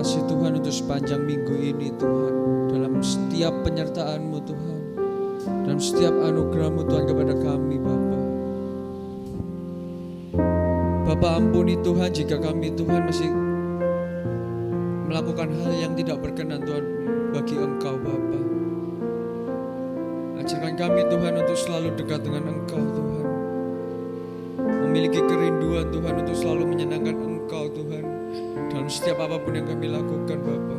kasih Tuhan untuk sepanjang minggu ini Tuhan. Dalam setiap penyertaan-Mu Tuhan, dalam setiap anugerah-Mu Tuhan kepada kami Bapa. Bapa, ampuni Tuhan jika kami Tuhan masih melakukan hal yang tidak berkenan Tuhan bagi Engkau Bapa. Ajarkan kami Tuhan untuk selalu dekat dengan Engkau Tuhan, memiliki kerinduan Tuhan untuk selalu menyenangkan Engkau Tuhan dalam setiap apapun yang kami lakukan Bapa.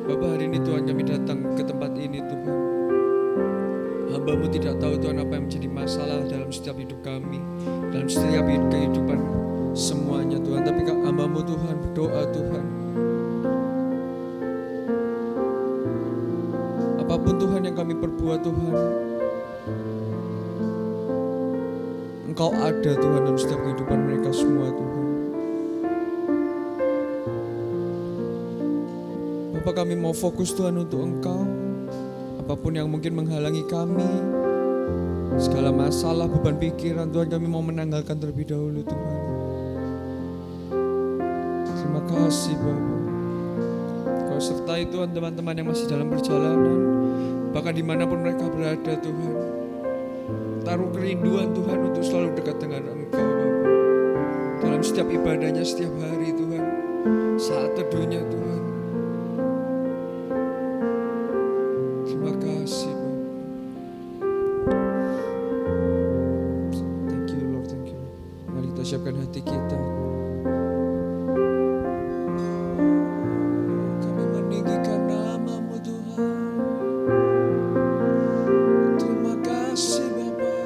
Bapa, hari ini Tuhan kami datang ke tempat ini Tuhan. Hamba-Mu tidak tahu Tuhan apa yang menjadi masalah dalam setiap hidup kami, dalam setiap kehidupan semuanya Tuhan. Tapi hamba-Mu Tuhan berdoa Tuhan, apapun Tuhan yang kami perbuat Tuhan, Engkau ada Tuhan dalam setiap kehidupan mereka semua Tuhan. Bapak, kami mau fokus Tuhan untuk Engkau. Apapun yang mungkin menghalangi kami, segala masalah, beban pikiran Tuhan, kami mau menanggalkan terlebih dahulu Tuhan. Terima kasih Bapak. Kau sertai Tuhan teman-teman yang masih dalam perjalanan, bahkan dimanapun mereka berada Tuhan. Taruh kerinduan Tuhan untuk selalu dekat dengan Engkau Bapak. Dalam setiap ibadahnya setiap hari Tuhan, saat teduhnya Tuhan. Terima kasih Bapak. Thank you Lord, thank you. Mari kita siapkan hati kita. Kami meninggikan nama-Mu Tuhan. Terima kasih Bapak.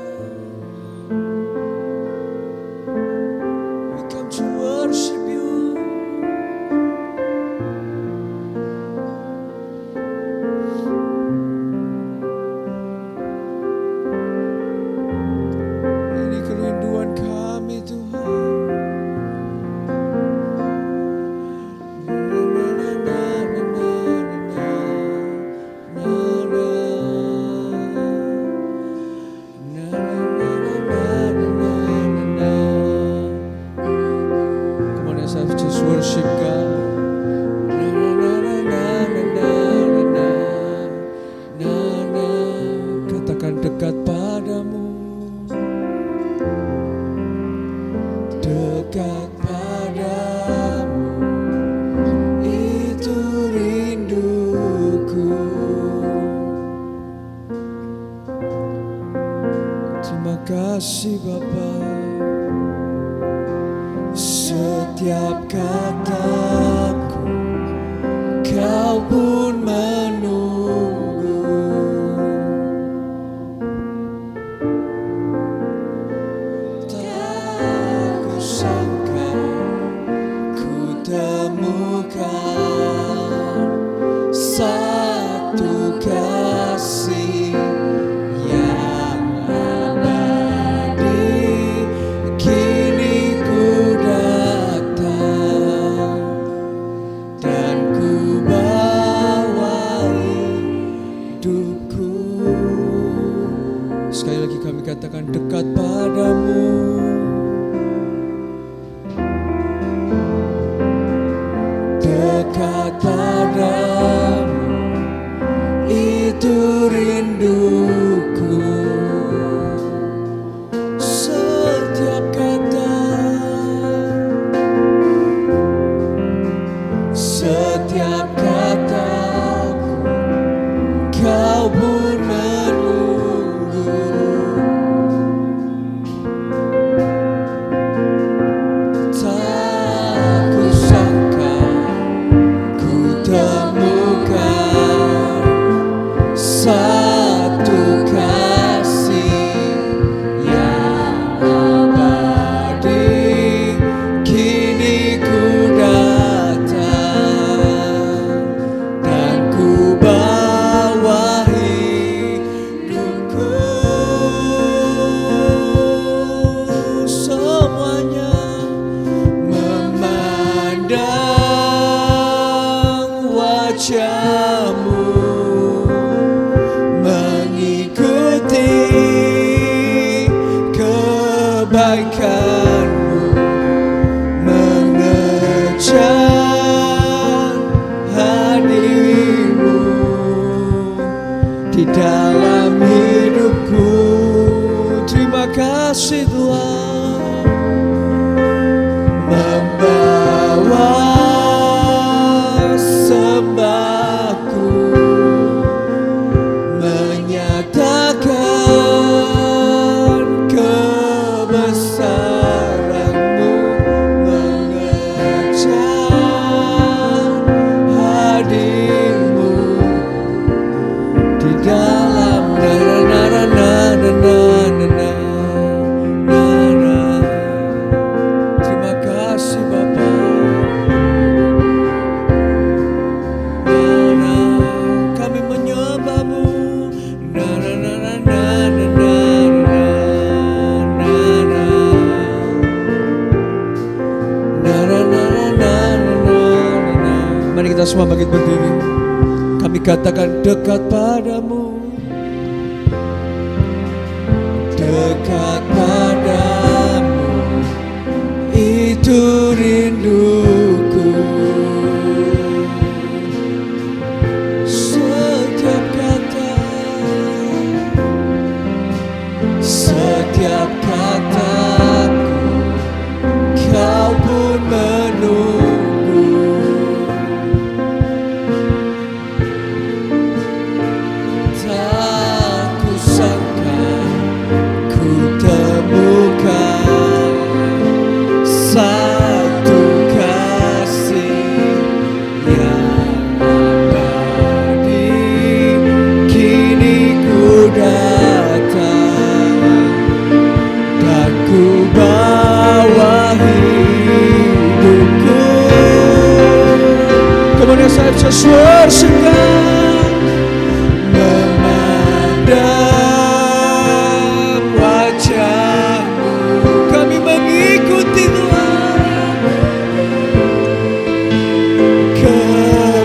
We come to worship You. Ini kerinduan kami Tuhan. Come on, let's just worship God. Katakan dekat padamu, dekat padamu, itu rinduku. Terima kasih Bapa. Setiap kataku Kau pun menunggu. Tak kusangka ku temukan satu kasih yang abadi. Kini ku datang kita semua bangkit berdiri. Kami katakan dekat padamu, dekat padamu, itu rinduku. Setiap kata, setiap kataku, kau pun menunggu. Satu kasih yang abadi, kini ku datang dan ku bawa hidupku. Come on, let's just worship God. Memandang wajahmu, kami mengikuti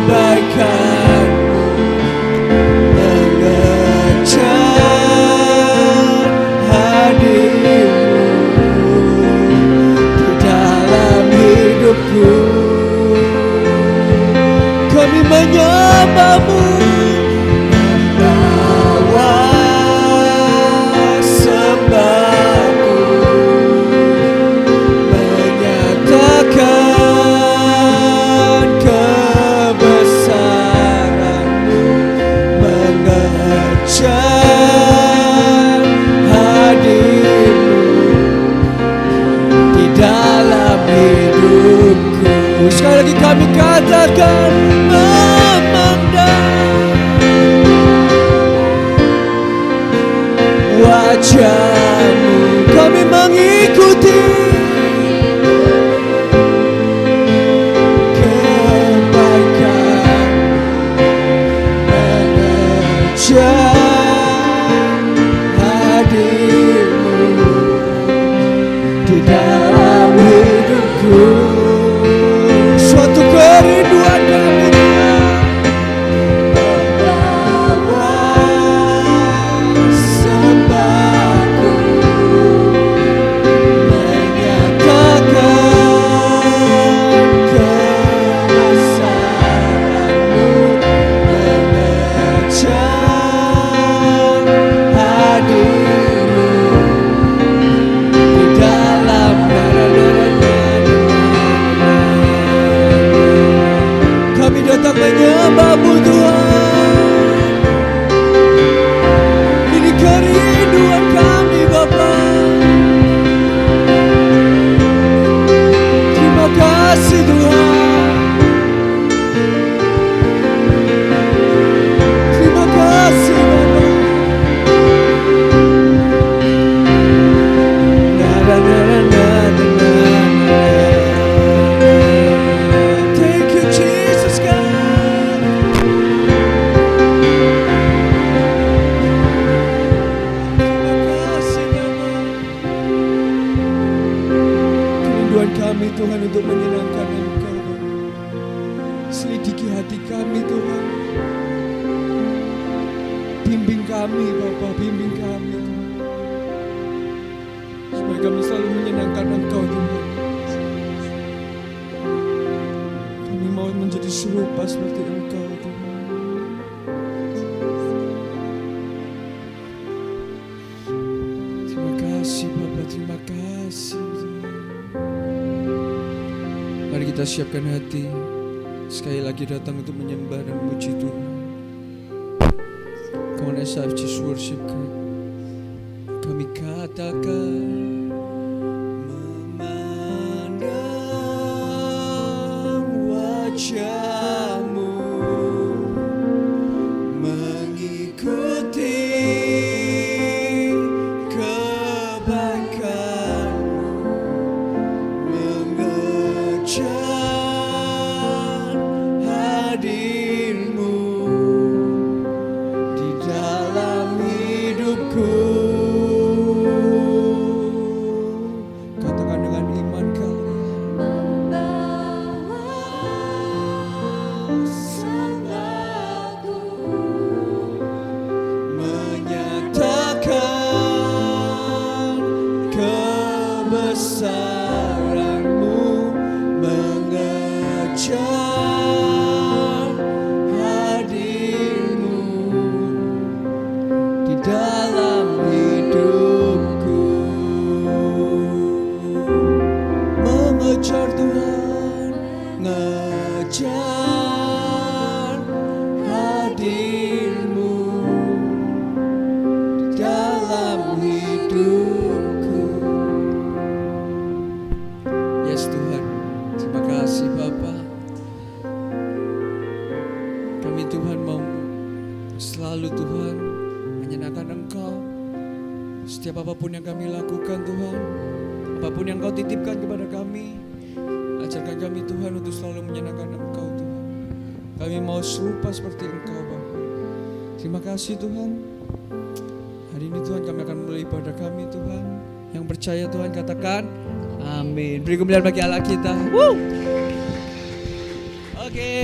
kebaikanmu, mengejar hadirmu di dalam hidupku. Kami menyembahmu, membawa sembahku, menyatakan kebesaranmu, mengejar hadirmu di dalam hidupku. Sekali lagi kami katakan, memandang wajahmu, kami mengikuti kebaikan, mengejar hadirmu di dalam hidupku. Suatu kerinduan kami, membawa sembahku, menyatakan kebesaranmu, mengejar hadirmu di dalam kami datang menyembahmu Tuhan. Ini kerinduan kami Bapa. Terima kasih Tuhan. Terima kasih Bapa. Thank you Jesus God. Terima kasih Bapa. Kerinduan kami Tuhan untuk menyenangkan Engkau Bapa. Selidiki hati kami Tuhan. Bimbing kami Bapa, bimbing kami Tuhan. Supaya kami selalu menyenangkan Engkau Tuhan. Kami mau menjadi serupa seperti Engkau Tuhan. Terima kasih Bapa, terima kasih Tuhan. Mari kita siapkan hati, sekali lagi datang untuk menyembah dan memuji Tuhan. Come on, let's just worship God. Kami katakan, memandang wajahmu, mengikuti kebaikanmu, mengejar hadirmu di dalam hidupku. Katakan dengan iman kalian, membawa ngejar Tuhan, ngejar hadir-Mu di dalam hidupku. Yes Tuhan, terima kasih Bapa. Kami Tuhan mau selalu Tuhan menyenangkan Engkau. Setiap apapun yang kami lakukan Tuhan, apapun yang Kau titipkan kepada kami, ajarkan kami Tuhan untuk selalu menyenangkan Engkau Tuhan. Kami mau serupa seperti Engkau Bapa. Terima kasih Tuhan. Hari ini Tuhan kami akan mulai ibadah kami Tuhan. Yang percaya Tuhan katakan amin. Beri kemuliaan bagi Allah kita. Oke.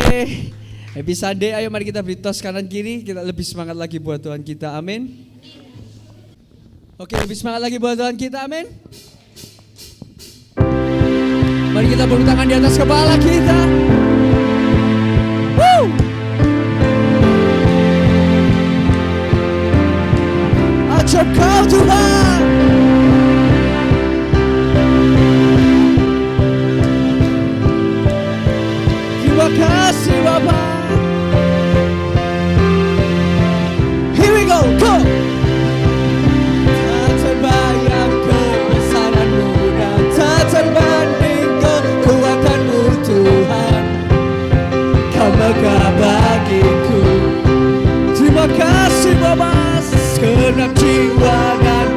Happy Sunday, ayo mari kita beri tos kanan kiri. Kita lebih semangat lagi buat Tuhan kita, amin. Oke, lebih semangat lagi buat Tuhan kita, amin. Mari kita beri tangan di atas kepala kita. Woo! Ajar Kau Tuhan. Terima kasih Bapa. Here we go, go. Tak terbayang kebesaran-Mu dan tak terbanding kekuatan-Mu Tuhan. Kau megah bagiku. Terima kasih Bapa, segenap jiwa dan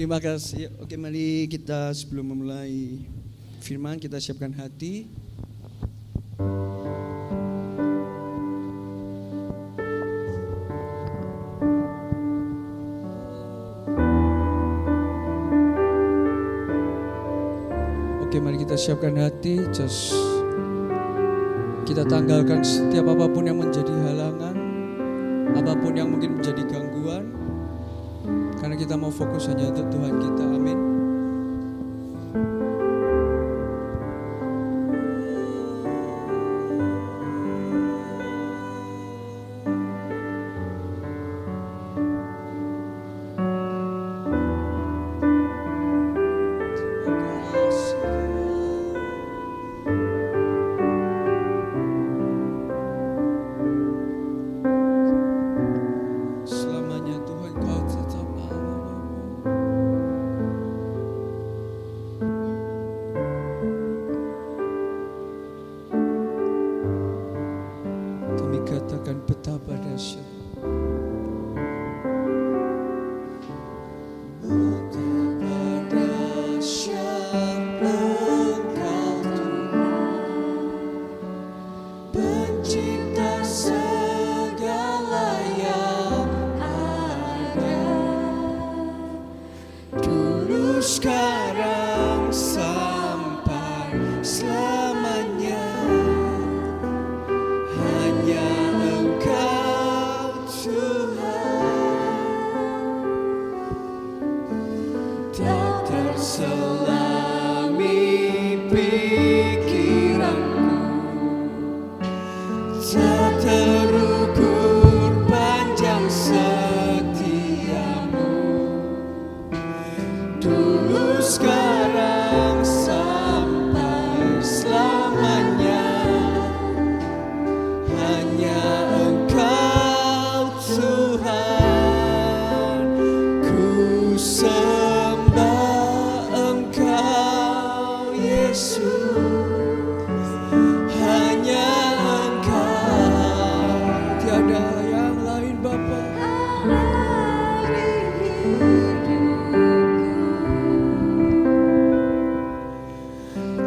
Terima kasih. Oke, mari kita sebelum memulai firman kita siapkan hati. Oke, mari kita siapkan hati. Just kita tanggalkan setiap apapun yang menjadi halangan, apapun yang mungkin menjadi gangguan, karena kita mau fokus hanya untuk Tuhan kita. Amin. Katakan betapa dahsyat, betapa dahsyat Engkau Tuhan, pencipta segala yang ada, dulu sekarang sampai selamanya. Hanya Engkau Tuhan, tak terselami pikiranku, tak terukur panjang setiamu, dulu sekarang sampai selamanya. Hanya Engkau Tuhan, ku sembah Engkau Yesus. Hanya Engkau, tiada yang lain Bapa.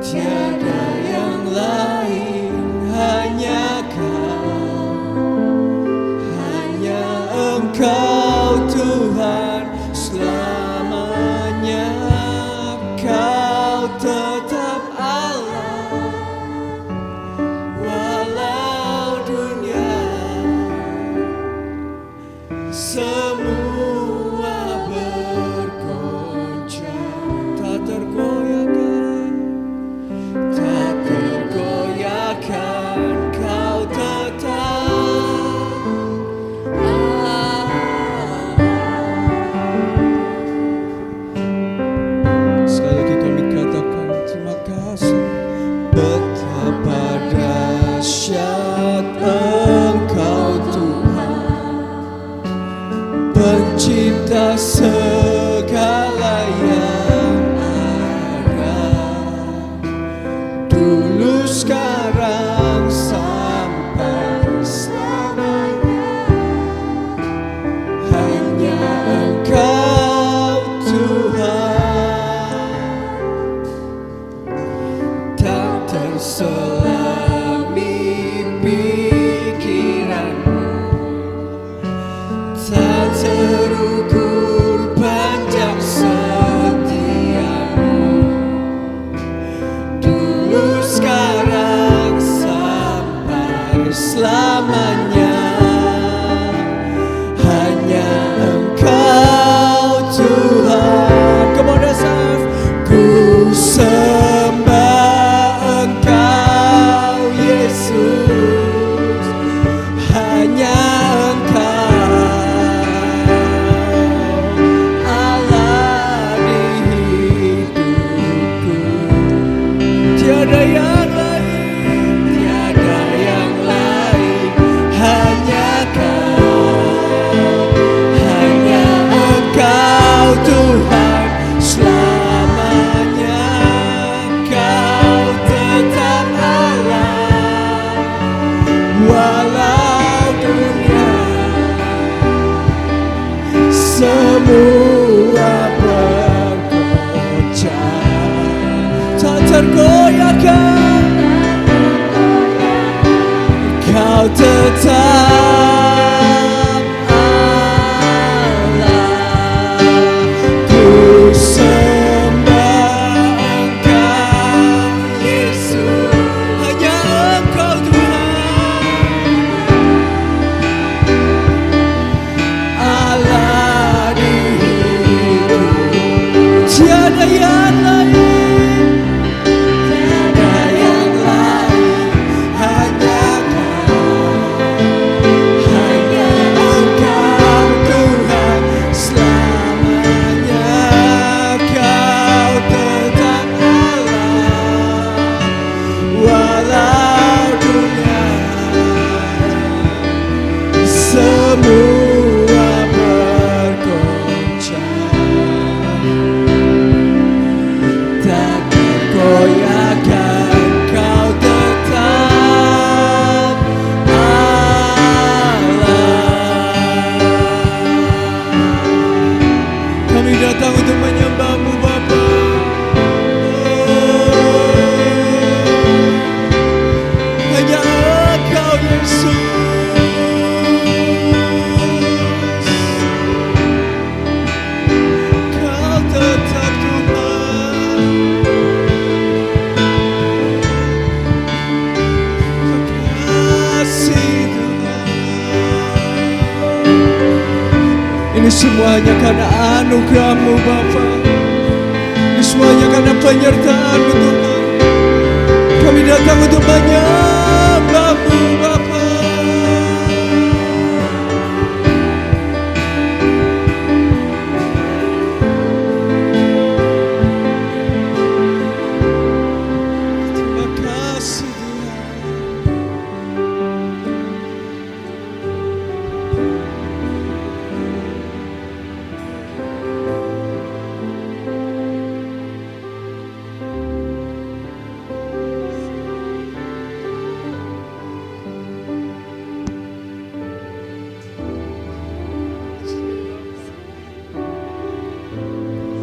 Tiada yang lain, hanya Engkau Tuhan selamanya. Kau tetap Allah, walau dunia semua bergoncang, tak tergoyahkan, tak tergoyahkan. Kau tetap Engkau Tuhan, pencipta segala yang ada, dulu sekarang sampai selamanya. Hanya Engkau Tuhan, tak terselami pikiranmu, tak terukur panjang setiamu, dulu sekarang sampai selamanya. Hanya Engkau Tuhan. Come on, Asaf. Ku sembah Engkau Yesus. Hanya Engkau Allah di hidupku. Tiada yang lain, tiada yang lain, hanya Engkau Tuhan selamanya. Kau tetap Allah, walau dunia semua tergoyahkan, Kau tetap Allah. Ku sembah Engkau Yesus, hanya Engkau Tuhan, Allah di hidupku. Tiada yang lain, tiada yang lain, hanya Kau, hanya Engkau Tuhan selamanya. Kau tetap Allah, walau dunia semua bergoncang, tak tergoyahkan, Kau tetap Allah. Kami datang untuk menyembah-Mu Bapa. Hanya Engkau Yesus, Kau tetap Tuhan. Kasih Tuhan, ini semua hanya karena anugerah-Mu Bapa. Ini semuanya karena penyertaan-Mu Tuhan. Kami datang untuk menyembah-Mu Bapa. Terima kasih Tuhan.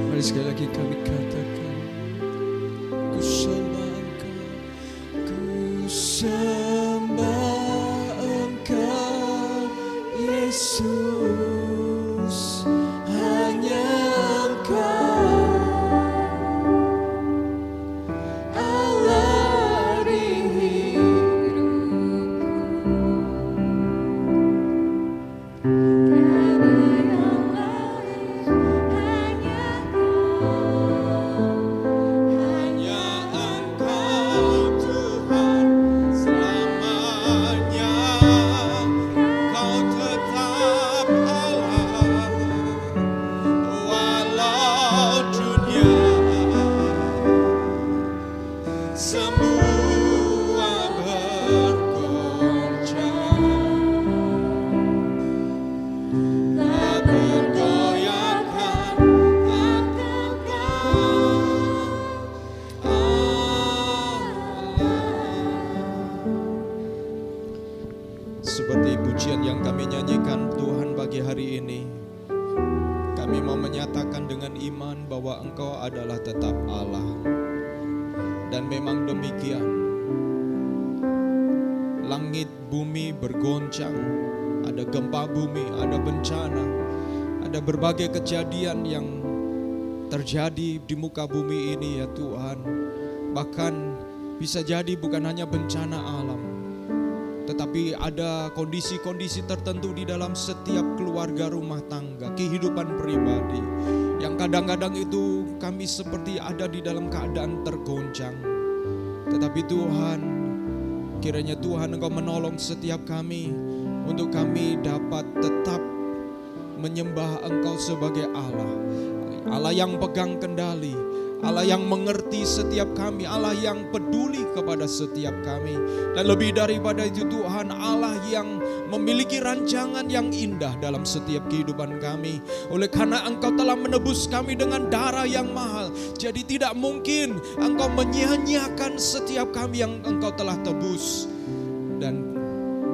Mari sekali lagi kami katakan, ku sembah Engkau, ku sembah Engkau Yesus, hanya Engkau Allah di hidupku. Hanya Engkau Tuhan selamanya. Kau tetap Allah, walau dunia semua bergoncang, tak tergoyahkan, takkan Kau seperti pujian yang kami nyanyikan Tuhan pagi hari ini, kami mau menyatakan dengan iman bahwa Engkau adalah tetap Allah. Dan memang demikian, langit bumi bergoncang, ada gempa bumi, ada bencana, ada berbagai kejadian yang terjadi di muka bumi ini ya Tuhan. Bahkan bisa jadi bukan hanya bencana alam, tetapi ada kondisi-kondisi tertentu di dalam setiap keluarga rumah tangga, kehidupan pribadi, yang kadang-kadang itu kami seperti ada di dalam keadaan tergoncang. Tetapi Tuhan, kiranya Tuhan Engkau menolong setiap kami untuk kami dapat tetap menyembah Engkau sebagai Allah. Allah yang pegang kendali, Allah yang mengerti setiap kami, Allah yang peduli kepada setiap kami. Dan lebih daripada itu Tuhan, Allah yang memiliki rancangan yang indah dalam setiap kehidupan kami. Oleh karena Engkau telah menebus kami dengan darah yang mahal, jadi tidak mungkin Engkau menyia-nyiakan setiap kami yang Engkau telah tebus. Dan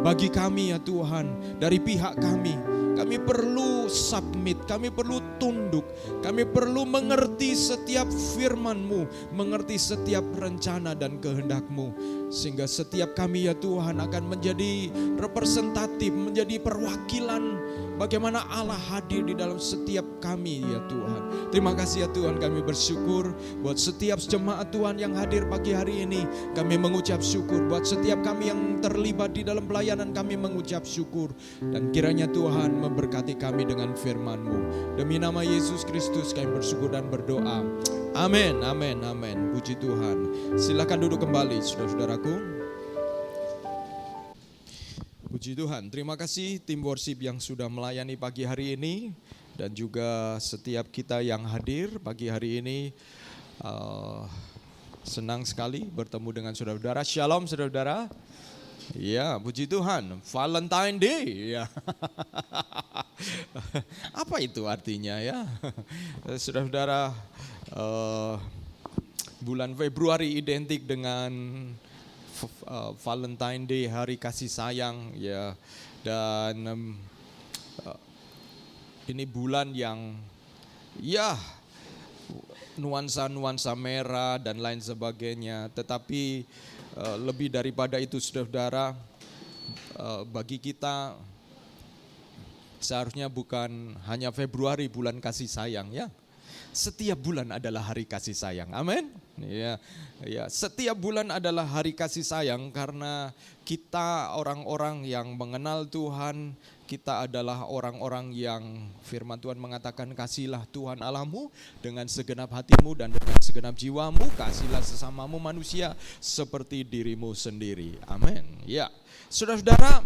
bagi kami ya Tuhan, dari pihak kami Kami perlu submit, kami perlu tunduk, kami perlu mengerti setiap firman-Mu, mengerti setiap rencana dan kehendak-Mu. Sehingga setiap kami ya Tuhan akan menjadi representatif, menjadi perwakilan bagaimana Allah hadir di dalam setiap kami ya Tuhan. Terima kasih ya Tuhan, kami bersyukur buat setiap jemaat Tuhan yang hadir pagi hari ini. Kami mengucap syukur buat setiap kami yang terlibat di dalam pelayanan, kami mengucap syukur. Dan kiranya Tuhan memberkati kami dengan firman-Mu. Demi nama Yesus Kristus kami bersyukur dan berdoa. Amin, amin, amin. Puji Tuhan. Silakan duduk kembali saudara-saudaraku. Puji Tuhan, terima kasih tim worship yang sudah melayani pagi hari ini. Dan juga setiap kita yang hadir pagi hari ini. Senang sekali bertemu dengan saudara-saudara. Shalom saudara-saudara. Ya, puji Tuhan, Valentine Day ya. Apa itu artinya ya? Saudara-saudara, bulan Februari identik dengan Valentine Day, hari kasih sayang ya. Dan ini bulan yang ya nuansa-nuansa merah dan lain sebagainya. Tetapi lebih daripada itu saudara, bagi kita seharusnya bukan hanya Februari bulan kasih sayang ya. Setiap bulan adalah hari kasih sayang. Amin. Ya, ya, setiap bulan adalah hari kasih sayang karena kita orang-orang yang mengenal Tuhan, kita adalah orang-orang yang firman Tuhan mengatakan kasihilah Tuhan Allahmu dengan segenap hatimu dan dengan segenap jiwamu, kasihilah sesamamu manusia seperti dirimu sendiri. Amin. Ya, saudara-saudara,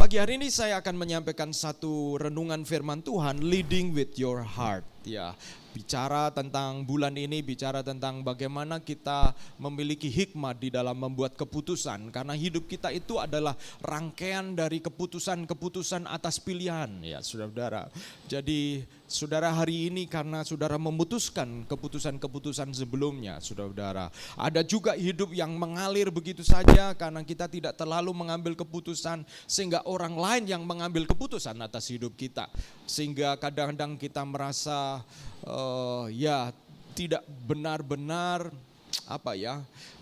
pagi hari ini saya akan menyampaikan satu renungan firman Tuhan, leading with your heart. Ya, bicara tentang bulan ini, bicara tentang bagaimana kita memiliki hikmat di dalam membuat keputusan. Karena hidup kita itu adalah rangkaian dari keputusan-keputusan atas pilihan. Ya, saudara-saudara. Jadi, saudara hari ini karena saudara memutuskan keputusan-keputusan sebelumnya, saudara-saudara. Ada juga hidup yang mengalir begitu saja karena kita tidak terlalu mengambil keputusan sehingga orang lain yang mengambil keputusan atas hidup kita. Sehingga kadang-kadang kita merasa ya tidak benar-benar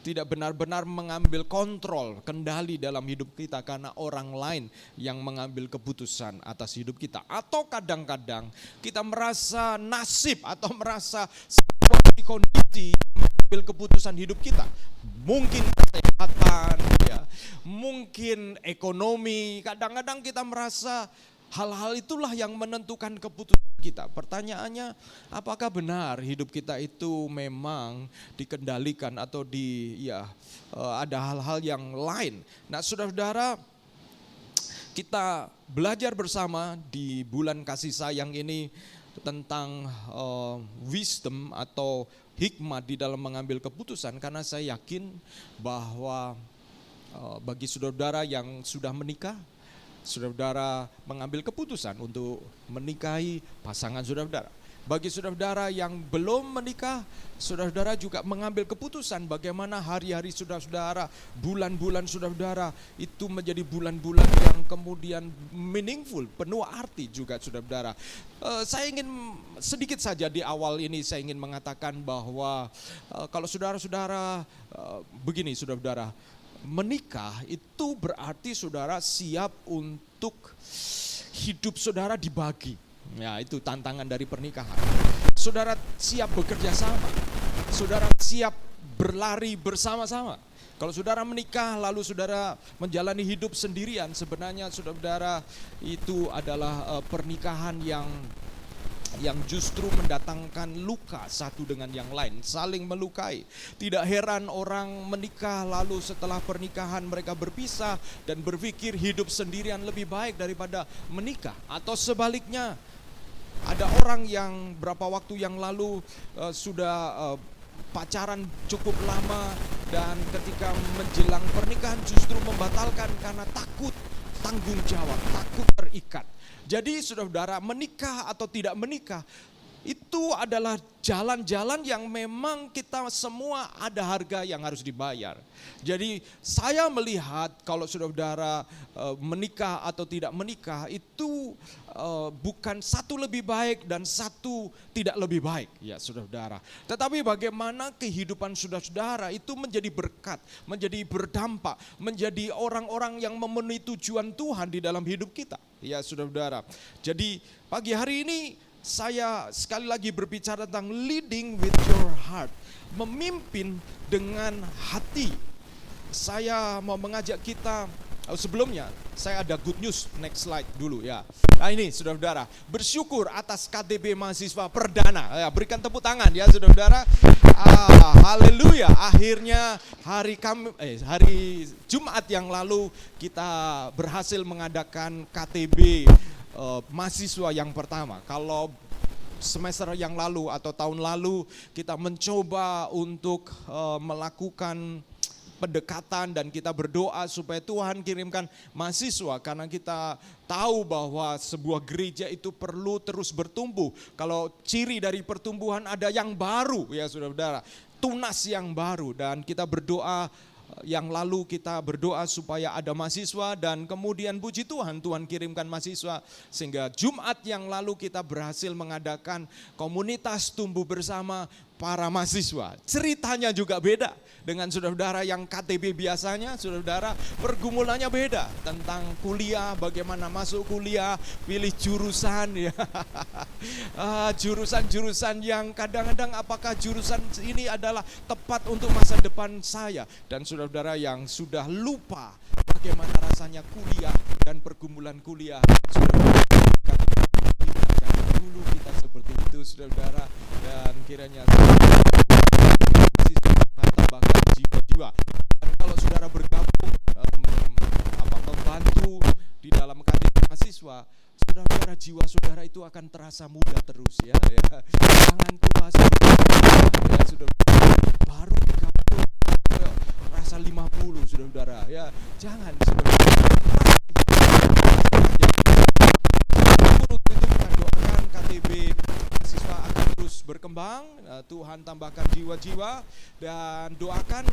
tidak benar-benar mengambil kontrol, kendali dalam hidup kita karena orang lain yang mengambil keputusan atas hidup kita. Atau kadang-kadang kita merasa nasib atau merasa situasi kondisi mengambil keputusan hidup kita. Mungkin kesehatan, ya, mungkin ekonomi. Kadang-kadang kita merasa hal-hal itulah yang menentukan keputusan kita. Pertanyaannya, apakah benar hidup kita itu memang dikendalikan atau ada hal-hal yang lain? Nah, saudara-saudara, kita belajar bersama di bulan kasih sayang ini tentang wisdom atau hikmat di dalam mengambil keputusan, karena saya yakin bahwa bagi saudara-saudara yang sudah menikah, saudara-saudara mengambil keputusan untuk menikahi pasangan saudara-saudara. Bagi saudara-saudara yang belum menikah, saudara-saudara juga mengambil keputusan bagaimana hari-hari saudara-saudara, bulan-bulan saudara-saudara itu menjadi bulan-bulan yang kemudian meaningful, penuh arti juga saudara-saudara. Saya ingin sedikit saja di awal ini saya ingin mengatakan bahwa kalau saudara-saudara begini saudara-saudara, menikah itu berarti saudara siap untuk hidup saudara dibagi. Ya, itu tantangan dari pernikahan. Saudara siap bekerja sama. Saudara siap berlari bersama-sama. Kalau saudara menikah lalu saudara menjalani hidup sendirian, sebenarnya saudara itu adalah pernikahan yang justru mendatangkan luka satu dengan yang lain, saling melukai. Tidak heran orang menikah lalu setelah pernikahan mereka berpisah dan berpikir hidup sendirian lebih baik daripada menikah. Atau sebaliknya, ada orang yang berapa waktu yang lalu sudah pacaran cukup lama dan ketika menjelang pernikahan justru membatalkan karena takut tanggung jawab, takut terikat. Jadi saudara-saudara, menikah atau tidak menikah Itu adalah jalan-jalan yang memang kita semua ada harga yang harus dibayar. Jadi saya melihat kalau saudara menikah atau tidak menikah itu bukan satu lebih baik dan satu tidak lebih baik ya saudara. Tetapi bagaimana kehidupan saudara itu menjadi berkat, menjadi berdampak, menjadi orang-orang yang memenuhi tujuan Tuhan di dalam hidup kita ya saudara. Jadi pagi hari ini saya sekali lagi berbicara tentang leading with your heart, memimpin dengan hati. Saya mau mengajak kita, sebelumnya saya ada good news, next slide dulu ya. Nah ini saudara-saudara, bersyukur atas KTB mahasiswa perdana, ya, berikan tepuk tangan ya saudara-saudara. Haleluya, akhirnya hari Jumat yang lalu kita berhasil mengadakan KTB mahasiswa yang pertama. Kalau semester yang lalu atau tahun lalu kita mencoba untuk melakukan pendekatan dan kita berdoa supaya Tuhan kirimkan mahasiswa, karena kita tahu bahwa sebuah gereja itu perlu terus bertumbuh. Kalau ciri dari pertumbuhan ada yang baru ya saudara-saudara, tunas yang baru, dan kita berdoa. Yang lalu kita berdoa supaya ada mahasiswa dan kemudian puji Tuhan, Tuhan kirimkan mahasiswa sehingga Jumat yang lalu kita berhasil mengadakan komunitas tumbuh bersama para mahasiswa. Ceritanya juga beda dengan saudara-saudara yang KTB biasanya, saudara-saudara pergumulannya beda tentang kuliah, bagaimana masuk kuliah, pilih jurusan ya. Jurusan-jurusan yang kadang-kadang apakah jurusan ini adalah tepat untuk masa depan saya, dan saudara-saudara yang sudah lupa bagaimana rasanya kuliah dan pergumulan kuliah. Saudara-saudara, dulu kita seperti itu saudara, dan kiranya tambahkan jiwa-jiwa. Dan kalau saudara bergabung membantu di dalam KTB mahasiswa, saudara-saudara, jiwa saudara itu akan terasa muda terus ya. Jangan tua seperti ya, saudara, baru 30 rasa 50 saudara-saudara ya. Jangan saudara. KTB mahasiswa akan terus berkembang, Tuhan tambahkan jiwa-jiwa, dan doakan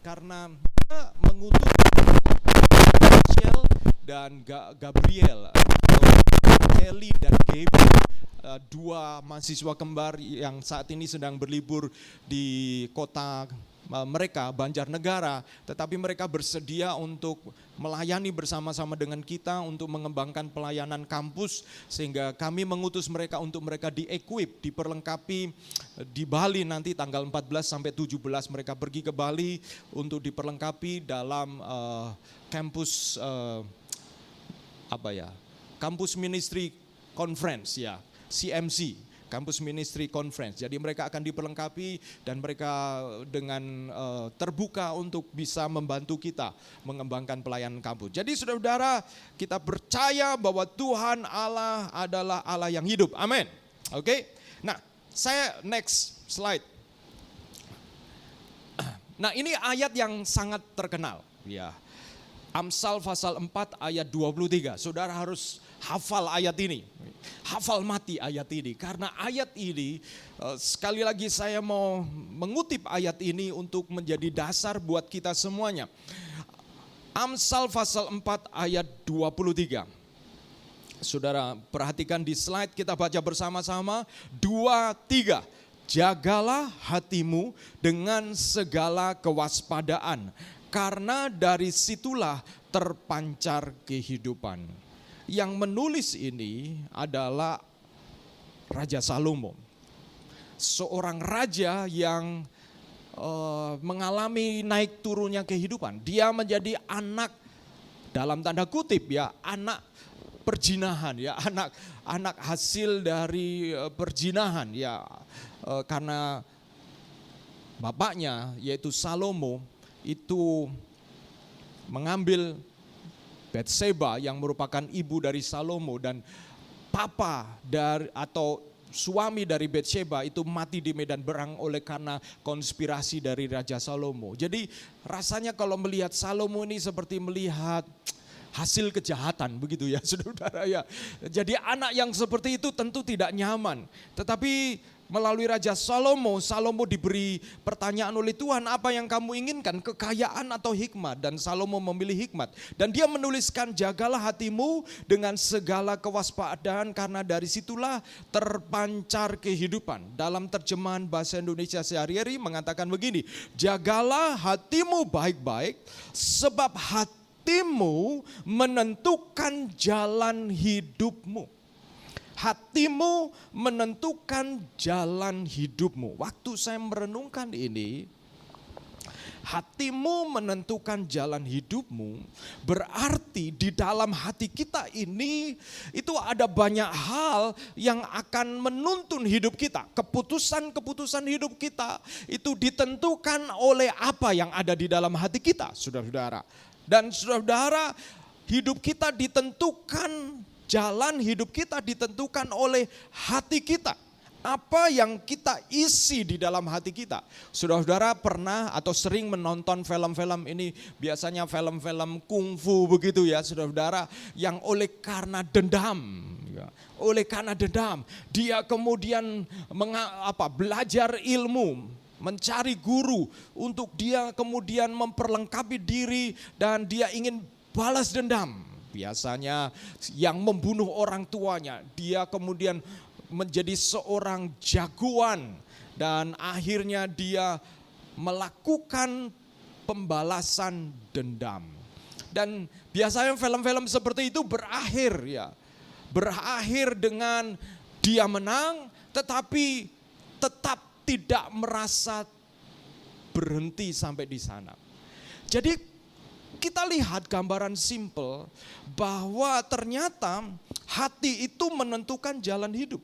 karena mengutuk Michelle dan Gabriel, Kelly dan Gaby, dua mahasiswa kembar yang saat ini sedang berlibur di kota mereka, Banjarnegara, tetapi mereka bersedia untuk melayani bersama-sama dengan kita untuk mengembangkan pelayanan kampus, sehingga kami mengutus mereka untuk mereka di-equip, diperlengkapi di Bali nanti tanggal 14 sampai 17 mereka pergi ke Bali untuk diperlengkapi dalam kampus Campus Ministry Conference ya, CMC. Campus Ministry Conference. Jadi mereka akan diperlengkapi dan mereka dengan terbuka untuk bisa membantu kita mengembangkan pelayanan kampus. Jadi saudara-saudara, kita percaya bahwa Tuhan Allah adalah Allah yang hidup. Amin. Oke. Nah, saya next slide. Nah, ini ayat yang sangat terkenal ya. Amsal pasal 4 ayat 23. Saudara harus hafal ayat ini. Hafal mati ayat ini. Karena ayat ini, sekali lagi saya mau mengutip ayat ini untuk menjadi dasar buat kita semuanya. Amsal pasal 4 ayat 23. Saudara perhatikan di slide, kita baca bersama-sama. 2, 3. Jagalah hatimu dengan segala kewaspadaan, karena dari situlah terpancar kehidupan. Yang menulis ini adalah Raja Salomo. Seorang raja yang mengalami naik turunnya kehidupan. Dia menjadi anak, dalam tanda kutip ya, anak perjinahan ya, anak hasil dari perjinahan ya, karena bapaknya yaitu Salomo itu mengambil Batseba yang merupakan ibu dari Salomo, dan papa dari atau suami dari Batseba itu mati di medan perang oleh karena konspirasi dari Raja Salomo. Jadi rasanya kalau melihat Salomo ini seperti melihat hasil kejahatan begitu ya saudara ya. Jadi anak yang seperti itu tentu tidak nyaman. Tetapi melalui Raja Salomo diberi pertanyaan oleh Tuhan, apa yang kamu inginkan, kekayaan atau hikmat? Dan Salomo memilih hikmat. Dan dia menuliskan, jagalah hatimu dengan segala kewaspadaan karena dari situlah terpancar kehidupan. Dalam terjemahan bahasa Indonesia sehari-hari mengatakan begini, jagalah hatimu baik-baik sebab hatimu menentukan jalan hidupmu. Hatimu menentukan jalan hidupmu. Waktu saya merenungkan ini, hatimu menentukan jalan hidupmu, berarti di dalam hati kita ini itu ada banyak hal yang akan menuntun hidup kita. Keputusan-keputusan hidup kita itu ditentukan oleh apa yang ada di dalam hati kita, saudara-saudara. Dan saudara-saudara, hidup kita ditentukan, jalan hidup kita ditentukan oleh hati kita. Apa yang kita isi di dalam hati kita. Saudara-saudara pernah atau sering menonton film-film ini, biasanya film-film kungfu begitu ya saudara-saudara, yang oleh karena dendam. Oleh karena dendam, dia kemudian belajar ilmu, mencari guru untuk dia kemudian memperlengkapi diri dan dia ingin balas dendam. Biasanya yang membunuh orang tuanya, dia kemudian menjadi seorang jagoan dan akhirnya dia melakukan pembalasan dendam. Dan biasanya film-film seperti itu berakhir dengan dia menang, tetapi tetap tidak merasa berhenti sampai di sana. Jadi kita lihat gambaran simpel bahwa ternyata hati itu menentukan jalan hidup.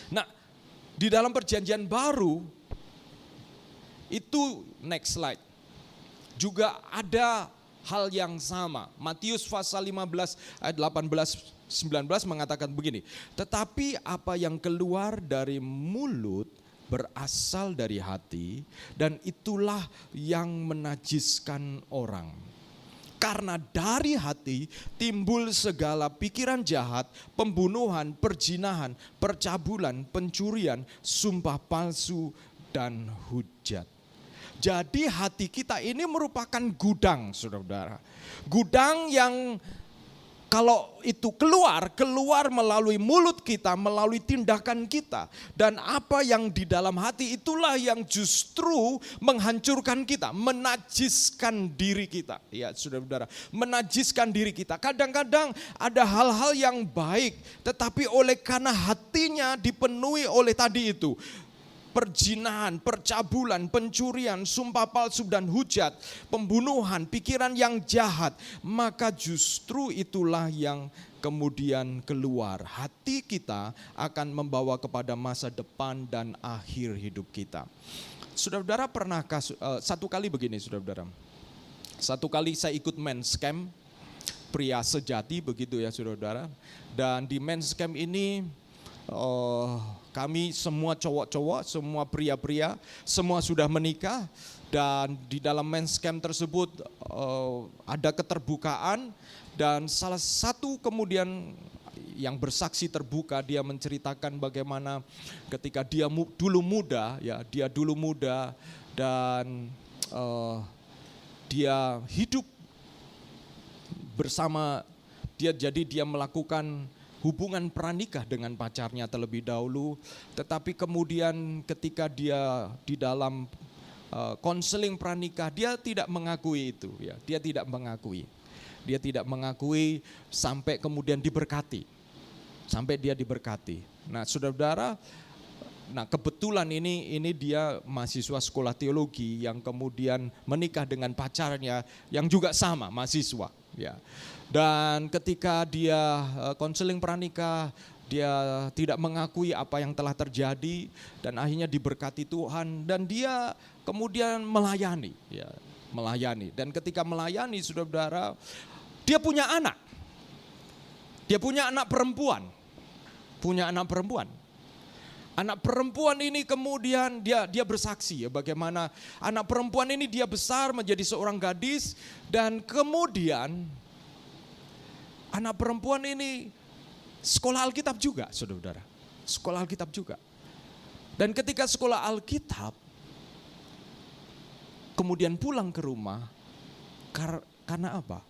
Nah, di dalam perjanjian baru itu next slide. Juga ada hal yang sama. Matius pasal 15 ayat 18-19 mengatakan begini. Tetapi apa yang keluar dari mulut berasal dari hati, dan itulah yang menajiskan orang. Karena dari hati timbul segala pikiran jahat, pembunuhan, perzinahan, percabulan, pencurian, sumpah palsu, dan hujat. Jadi hati kita ini merupakan gudang, saudara-saudara. Gudang yang kalau itu keluar melalui mulut kita, melalui tindakan kita. Dan apa yang di dalam hati itulah yang justru menghancurkan kita, menajiskan diri kita. Ya saudara-saudara, menajiskan diri kita. Kadang-kadang ada hal-hal yang baik, tetapi oleh karena hatinya dipenuhi oleh tadi itu, perzinahan, percabulan, pencurian, sumpah palsu dan hujat, pembunuhan, pikiran yang jahat, maka justru itulah yang kemudian keluar. Hati kita akan membawa kepada masa depan dan akhir hidup kita. Saudara-saudara pernahkah, satu kali begini saudara-saudara, satu kali saya ikut men's camp, pria sejati begitu ya saudara-saudara, dan di men's camp ini kami semua cowok-cowok, semua pria-pria, semua sudah menikah. Dan di dalam men's camp tersebut ada keterbukaan. Dan salah satu kemudian yang bersaksi terbuka, dia menceritakan bagaimana ketika dia dulu muda, dan dia hidup bersama dia, jadi dia melakukan hubungan pranikah dengan pacarnya terlebih dahulu, tetapi kemudian ketika dia di dalam konseling pranikah, dia tidak mengakui itu, ya. Dia tidak mengakui sampai kemudian diberkati, sampai dia diberkati. Nah, saudara-saudara, kebetulan ini dia mahasiswa sekolah teologi yang kemudian menikah dengan pacarnya yang juga sama mahasiswa, ya. Dan ketika dia konseling pranikah, dia tidak mengakui apa yang telah terjadi dan akhirnya diberkati Tuhan dan dia kemudian melayani, ya, melayani. Dan ketika melayani, saudara-saudara, dia punya anak. Dia punya anak perempuan. Anak perempuan ini kemudian dia bersaksi ya bagaimana anak perempuan ini dia besar menjadi seorang gadis dan kemudian Anak perempuan ini sekolah Alkitab juga, saudara-saudara. Sekolah Alkitab juga. Dan ketika sekolah Alkitab, kemudian pulang ke rumah, karena apa?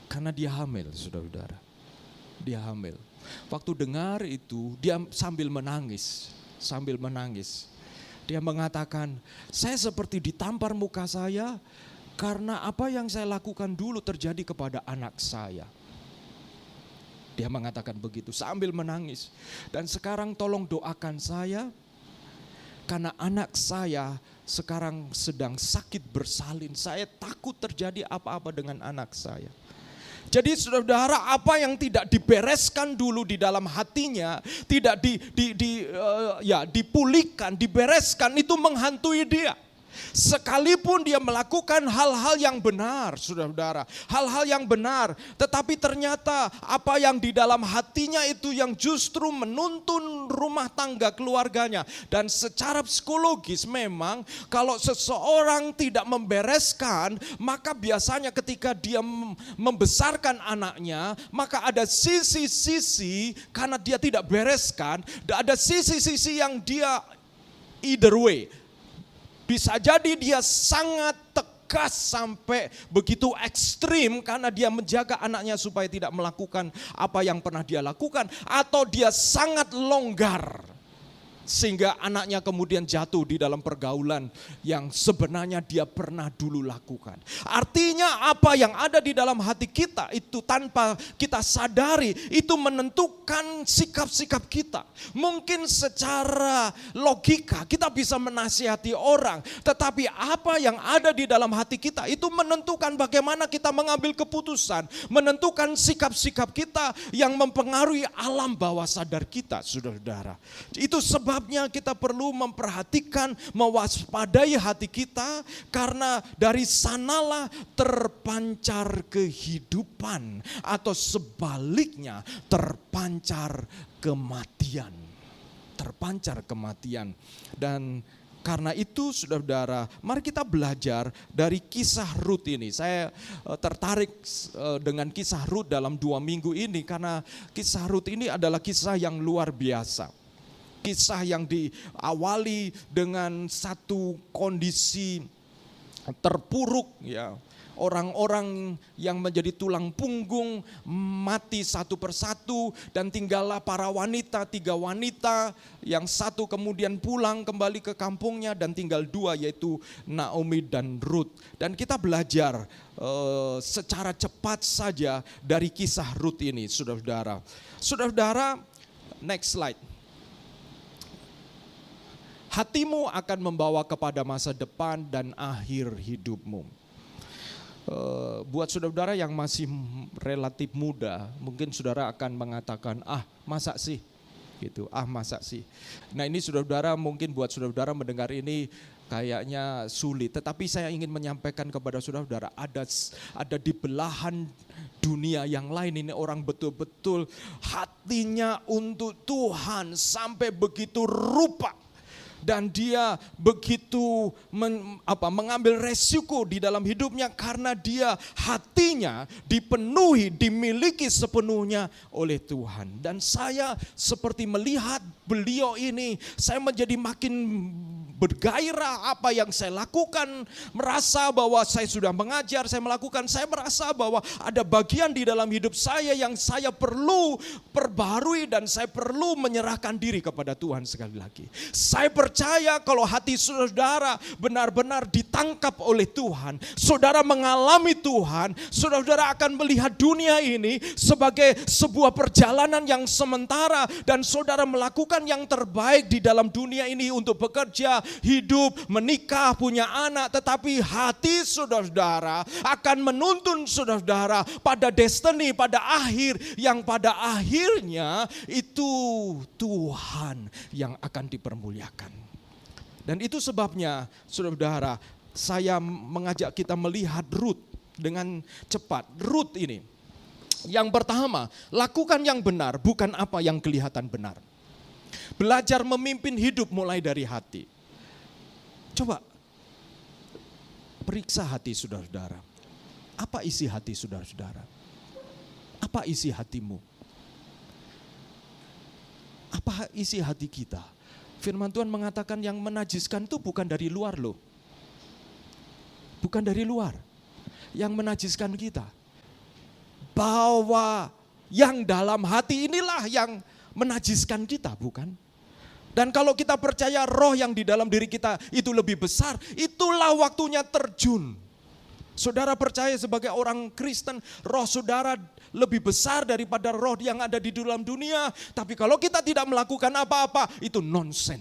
Karena dia hamil, saudara-saudara. Dia hamil. Waktu dengar itu, dia sambil menangis. Dia mengatakan, saya seperti ditampar muka saya, karena apa yang saya lakukan dulu terjadi kepada anak saya. Dia mengatakan begitu sambil menangis. Dan sekarang tolong doakan saya, karena anak saya sekarang sedang sakit bersalin. Saya takut terjadi apa-apa dengan anak saya. Jadi saudara-saudara, apa yang tidak dibereskan dulu di dalam hatinya, tidak dipulihkan, dibereskan, itu menghantui dia. Sekalipun dia melakukan hal-hal yang benar, saudara-saudara, hal-hal yang benar, tetapi ternyata apa yang di dalam hatinya itu yang justru menuntun rumah tangga keluarganya. Dan secara psikologis memang kalau seseorang tidak membereskan, maka biasanya ketika dia membesarkan anaknya, maka ada sisi-sisi karena dia tidak bereskan, ada sisi-sisi yang dia either way. Bisa jadi dia sangat tegas sampai begitu ekstrim karena dia menjaga anaknya supaya tidak melakukan apa yang pernah dia lakukan. Atau dia sangat longgar sehingga anaknya kemudian jatuh di dalam pergaulan yang sebenarnya dia pernah dulu lakukan. Artinya apa yang ada di dalam hati kita itu tanpa kita sadari itu menentukan sikap-sikap kita. Mungkin secara logika kita bisa menasihati orang, tetapi apa yang ada di dalam hati kita itu menentukan bagaimana kita mengambil keputusan, menentukan sikap-sikap kita yang mempengaruhi alam bawah sadar kita, saudara-saudara. Itu sebabnya kita perlu memperhatikan, mewaspadai hati kita, karena dari sanalah terpancar kehidupan atau sebaliknya terpancar kematian. Terpancar kematian. Dan karena itu saudara-saudara, mari kita belajar dari kisah Rut ini. Saya tertarik dengan kisah Rut dalam 2 minggu ini karena kisah Rut ini adalah kisah yang luar biasa. Kisah yang diawali dengan satu kondisi terpuruk, ya. Orang-orang yang menjadi tulang punggung mati satu persatu dan tinggallah para wanita, 3 wanita, yang satu kemudian pulang kembali ke kampungnya dan tinggal 2 yaitu Naomi dan Rut. Dan kita belajar secara cepat saja dari kisah Rut ini, saudara-saudara. Saudara-saudara, next slide. Hatimu akan membawa kepada masa depan dan akhir hidupmu. Buat saudara-saudara yang masih relatif muda, mungkin saudara akan mengatakan, masa sih? Gitu, masa sih? Nah ini saudara-saudara, mungkin buat saudara-saudara mendengar ini kayaknya sulit. Tetapi saya ingin menyampaikan kepada saudara-saudara, ada di belahan dunia yang lain ini orang betul-betul hatinya untuk Tuhan sampai begitu rupa. Dan dia begitu mengambil resiko di dalam hidupnya karena dia hatinya dipenuhi, dimiliki sepenuhnya oleh Tuhan. Dan saya seperti melihat beliau ini, saya menjadi makin bergairah apa yang saya lakukan, merasa bahwa saya sudah mengajar, saya melakukan, saya merasa bahwa ada bagian di dalam hidup saya yang saya perlu perbarui dan saya perlu menyerahkan diri kepada Tuhan sekali lagi. Saya percaya kalau hati saudara benar-benar ditangkap oleh Tuhan, saudara mengalami Tuhan, saudara akan melihat dunia ini sebagai sebuah perjalanan yang sementara dan saudara melakukan yang terbaik di dalam dunia ini untuk bekerja, hidup, menikah, punya anak, tetapi hati saudara-saudara akan menuntun saudara-saudara pada destiny, pada akhir yang pada akhirnya itu Tuhan yang akan dipermuliakan. Dan itu sebabnya saudara-saudara, saya mengajak kita melihat Rut dengan cepat. Rut ini, yang pertama, lakukan yang benar, bukan apa yang kelihatan benar. Belajar memimpin hidup mulai dari hati. Coba periksa hati saudara-saudara. Apa isi hati saudara-saudara? Apa isi hatimu? Apa isi hati kita? Firman Tuhan mengatakan yang menajiskan itu bukan dari luar loh. Bukan dari luar. Yang menajiskan kita. Bahwa yang dalam hati inilah yang menajiskan kita, bukan? Dan kalau kita percaya roh yang di dalam diri kita itu lebih besar, itulah waktunya terjun. Saudara percaya sebagai orang Kristen, roh saudara lebih besar daripada roh yang ada di dalam dunia. Tapi kalau kita tidak melakukan apa-apa, itu nonsen.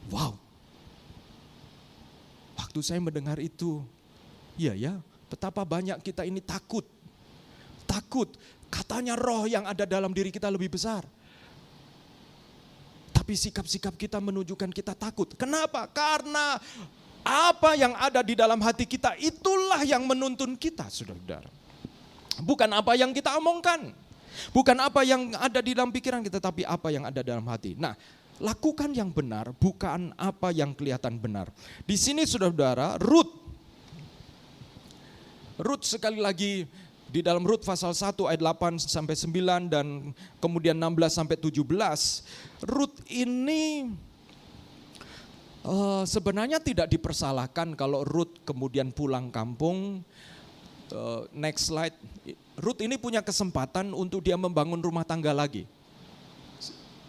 Wow. Waktu saya mendengar itu, ya, betapa banyak kita ini takut. Takut, katanya roh yang ada dalam diri kita lebih besar. Tapi sikap-sikap kita menunjukkan kita takut. Kenapa? Karena apa yang ada di dalam hati kita itulah yang menuntun kita, saudara-saudara. Bukan apa yang kita omongkan. Bukan apa yang ada di dalam pikiran kita, tapi apa yang ada dalam hati. Nah, lakukan yang benar, bukan apa yang kelihatan benar. Di sini saudara-saudara, Rut sekali lagi di dalam Rut pasal 1 ayat 8 sampai 9 dan kemudian 16 sampai 17. Rut ini sebenarnya tidak dipersalahkan kalau Rut kemudian pulang kampung. Next slide. Rut ini punya kesempatan untuk dia membangun rumah tangga lagi.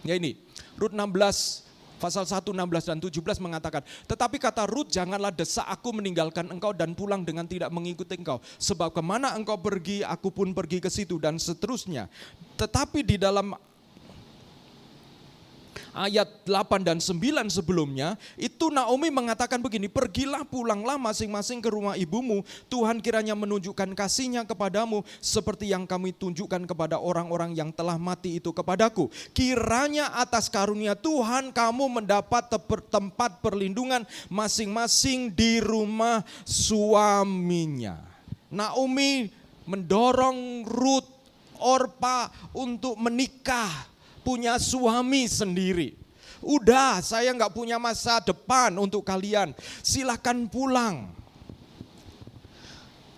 Ya ini, Rut 16 pasal 1, 16 dan 17 mengatakan, tetapi kata Rut, janganlah desak aku meninggalkan engkau dan pulang dengan tidak mengikuti engkau. Sebab kemana engkau pergi, aku pun pergi ke situ dan seterusnya. Tetapi di dalam ayat 8 dan 9 sebelumnya, itu Naomi mengatakan begini, pergilah pulanglah masing-masing ke rumah ibumu, Tuhan kiranya menunjukkan kasih-Nya kepadamu seperti yang kami tunjukkan kepada orang-orang yang telah mati itu kepadaku. Kiranya atas karunia Tuhan kamu mendapat tempat perlindungan masing-masing di rumah suaminya. Naomi mendorong Rut, Orpa untuk menikah, punya suami sendiri. Udah, saya nggak punya masa depan untuk kalian. Silakan pulang.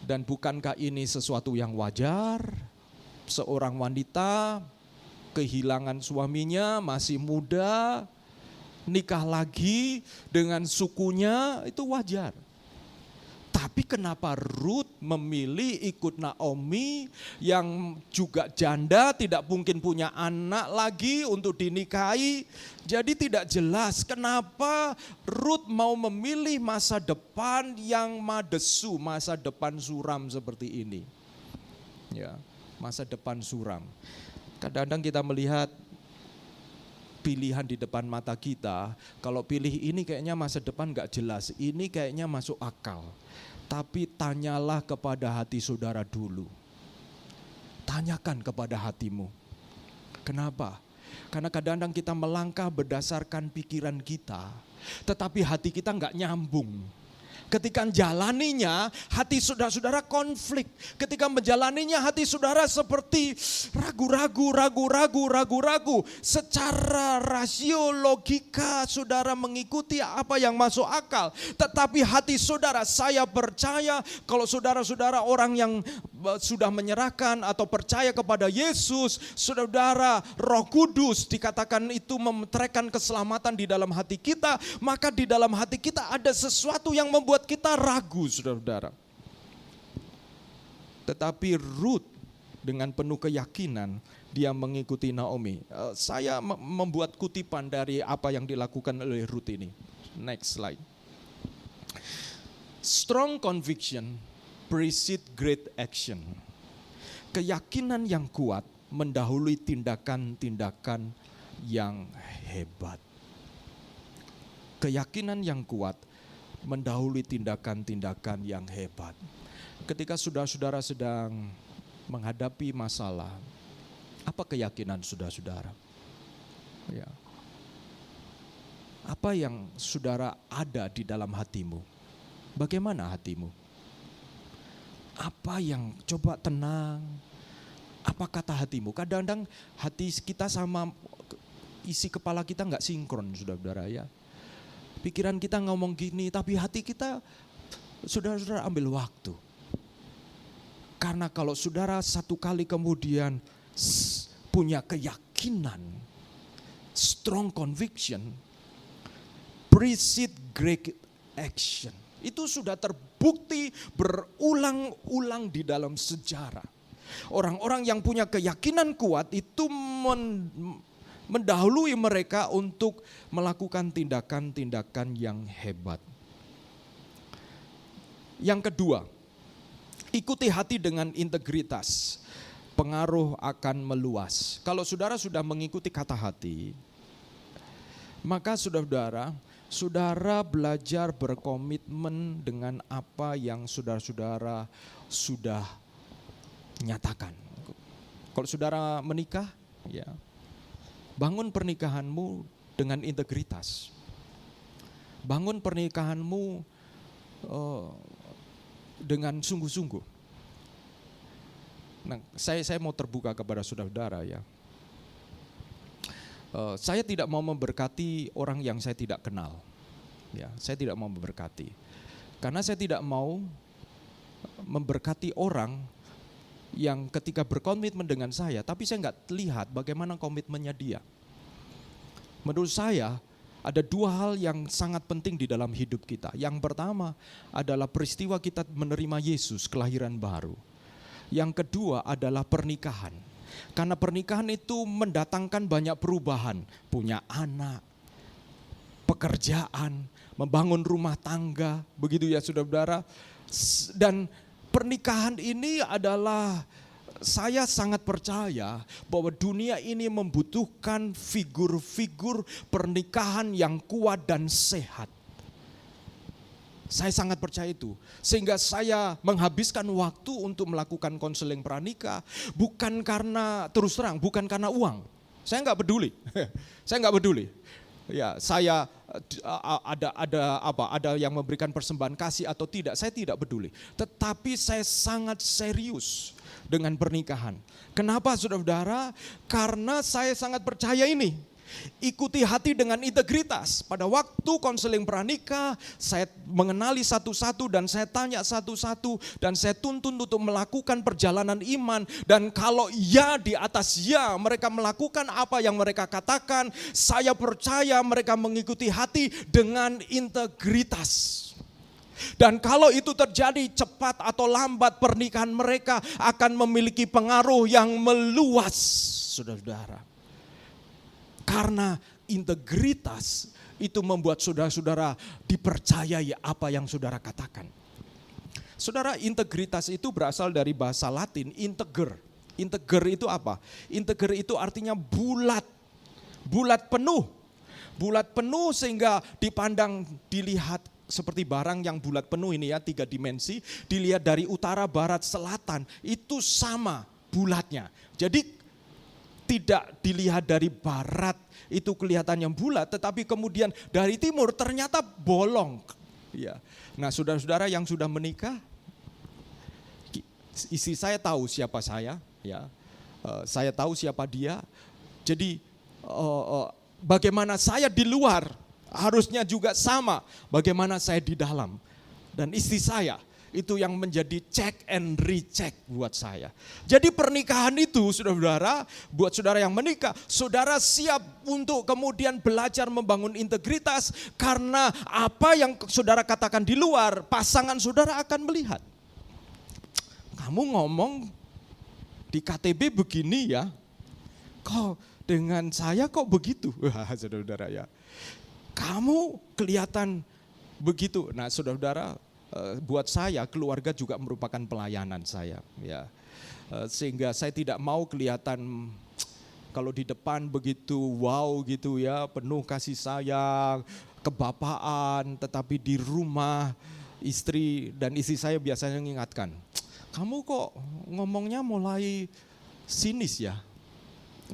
Dan bukankah ini sesuatu yang wajar? Seorang wanita kehilangan suaminya, masih muda, nikah lagi dengan sukunya, itu wajar. Tapi kenapa Rut memilih ikut Naomi yang juga janda, tidak mungkin punya anak lagi untuk dinikahi. Jadi tidak jelas kenapa Rut mau memilih masa depan yang madesu, masa depan suram seperti ini. Ya, masa depan suram. Kadang-kadang kita melihat pilihan di depan mata kita, kalau pilih ini kayaknya masa depan gak jelas, ini kayaknya masuk akal. Tapi tanyalah kepada hati saudara dulu. Tanyakan kepada hatimu. Kenapa? Karena kadang-kadang kita melangkah berdasarkan pikiran kita, tetapi hati kita gak nyambung. Ketika menjalaninya, hati saudara-saudara konflik. Ketika menjalaninya, hati saudara seperti ragu-ragu. Secara rasio, logika, saudara mengikuti apa yang masuk akal. Tetapi hati saudara, saya percaya kalau saudara-saudara orang yang sudah menyerahkan atau percaya kepada Yesus, saudara, Roh Kudus dikatakan itu memeteraikan keselamatan di dalam hati kita, maka di dalam hati kita ada sesuatu yang membuat kita ragu, saudara-saudara. Tetapi Rut dengan penuh keyakinan dia mengikuti Naomi. Saya membuat kutipan dari apa yang dilakukan oleh Rut ini. Next slide. Strong conviction precede great action. Keyakinan yang kuat mendahului tindakan-tindakan yang hebat. Keyakinan yang kuat mendahului tindakan-tindakan yang hebat. Ketika saudara-saudara sedang menghadapi masalah, apa keyakinan saudara-saudara? Ya. Apa yang saudara ada di dalam hatimu? Bagaimana hatimu? Apa yang coba tenang? Apa kata hatimu? Kadang-kadang hati kita sama isi kepala kita nggak sinkron, saudara-saudara ya. Pikiran kita ngomong gini, tapi hati kita, saudara-saudara ambil waktu. Karena kalau saudara satu kali kemudian punya keyakinan, strong conviction, precede great action. Itu sudah terbukti berulang-ulang di dalam sejarah. Orang-orang yang punya keyakinan kuat itu mendahului mereka untuk melakukan tindakan-tindakan yang hebat. Yang kedua, ikuti hati dengan integritas. Pengaruh akan meluas. Kalau saudara sudah mengikuti kata hati, maka saudara belajar berkomitmen dengan apa yang saudara-saudara sudah nyatakan. Kalau saudara menikah, ya, bangun pernikahanmu dengan integritas. Bangun pernikahanmu dengan sungguh-sungguh. Nah, saya mau terbuka kepada saudara-saudara ya. Saya tidak mau memberkati orang yang saya tidak kenal. Ya, saya tidak mau memberkati. Karena saya tidak mau memberkati orang yang ketika berkomitmen dengan saya, tapi saya nggak lihat bagaimana komitmennya dia. Menurut saya, ada dua hal yang sangat penting di dalam hidup kita. Yang pertama adalah peristiwa kita menerima Yesus, kelahiran baru. Yang kedua adalah pernikahan. Karena pernikahan itu mendatangkan banyak perubahan. Punya anak, pekerjaan, membangun rumah tangga. Begitu ya saudara-saudara. Dan pernikahan ini adalah, saya sangat percaya bahwa dunia ini membutuhkan figur-figur pernikahan yang kuat dan sehat. Saya sangat percaya itu. Sehingga saya menghabiskan waktu untuk melakukan konseling pranikah. Bukan karena, terus terang, bukan karena uang. Saya nggak peduli. Saya nggak peduli. Ya, saya ada yang memberikan persembahan kasih atau tidak, saya tidak peduli. Tetapi saya sangat serius dengan pernikahan. Kenapa saudara-saudara? Karena saya sangat percaya ini. Ikuti hati dengan integritas. Pada waktu konseling pranikah, saya mengenali satu-satu dan saya tanya satu-satu dan saya tuntun untuk melakukan perjalanan iman. Dan kalau ya di atas ya, mereka melakukan apa yang mereka katakan, saya percaya mereka mengikuti hati dengan integritas. Dan kalau itu terjadi cepat atau lambat, pernikahan mereka akan memiliki pengaruh yang meluas, saudara-saudara. Karena integritas itu membuat saudara-saudara dipercayai apa yang saudara katakan. Saudara, integritas itu berasal dari bahasa Latin, integer. Integer itu apa? Integer itu artinya bulat. Bulat penuh. Bulat penuh sehingga dipandang, dilihat seperti barang yang bulat penuh ini ya, 3 dimensi. Dilihat dari utara, barat, selatan, itu sama bulatnya. Jadi tidak dilihat dari barat itu kelihatan yang bulat, tetapi kemudian dari timur ternyata bolong. Ya. Nah, saudara-saudara yang sudah menikah, istri saya tahu siapa saya, ya, saya tahu siapa dia. Jadi bagaimana saya di luar harusnya juga sama bagaimana saya di dalam. Dan istri saya itu yang menjadi check and recheck buat saya. Jadi pernikahan itu, saudara-saudara, buat saudara yang menikah, saudara siap untuk kemudian belajar membangun integritas. Karena apa yang saudara katakan di luar, pasangan saudara akan melihat. Kamu ngomong di KTB begini ya, kok dengan saya kok begitu? Wah, saudara-saudara ya. Kamu kelihatan begitu. Nah, saudara-saudara, buat saya keluarga juga merupakan pelayanan saya, ya. Sehingga saya tidak mau kelihatan kalau di depan begitu wow gitu ya, penuh kasih sayang, kebapaan, tetapi di rumah istri saya biasanya mengingatkan, kamu kok ngomongnya mulai sinis ya,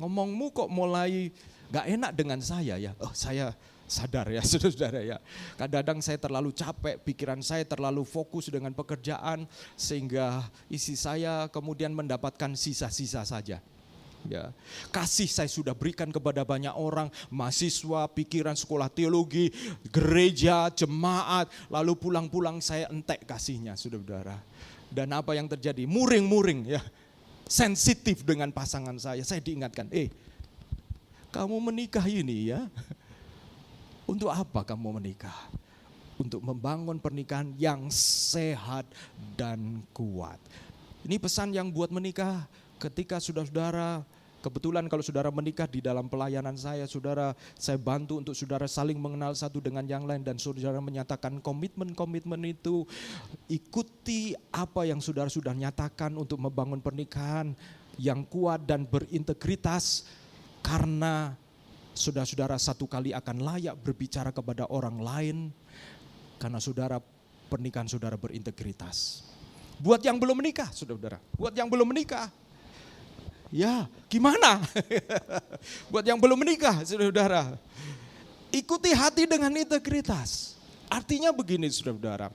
ngomongmu kok mulai gak enak dengan saya ya. Oh, saya sadar ya saudara-saudara ya. Kadang-kadang saya terlalu capek, pikiran saya terlalu fokus dengan pekerjaan sehingga isi saya kemudian mendapatkan sisa-sisa saja. Ya. Kasih saya sudah berikan kepada banyak orang, mahasiswa, pikiran sekolah teologi, gereja, jemaat, lalu pulang-pulang saya entek kasihnya saudara-saudara. Dan apa yang terjadi? Muring-muring ya. Sensitif dengan pasangan saya. Saya diingatkan, kamu menikah ini ya. Untuk apa kamu menikah? Untuk membangun pernikahan yang sehat dan kuat. Ini pesan yang buat menikah ketika saudara-saudara, kebetulan kalau saudara menikah di dalam pelayanan saya bantu untuk saudara saling mengenal satu dengan yang lain, dan saudara menyatakan komitmen itu, ikuti apa yang saudara sudah nyatakan untuk membangun pernikahan yang kuat dan berintegritas, karena saudara-saudara satu kali akan layak berbicara kepada orang lain, karena pernikahan saudara berintegritas. Buat yang belum menikah, saudara-saudara, buat yang belum menikah, ya gimana? Buat yang belum menikah, saudara-saudara, ikuti hati dengan integritas. Artinya begini, saudara-saudara.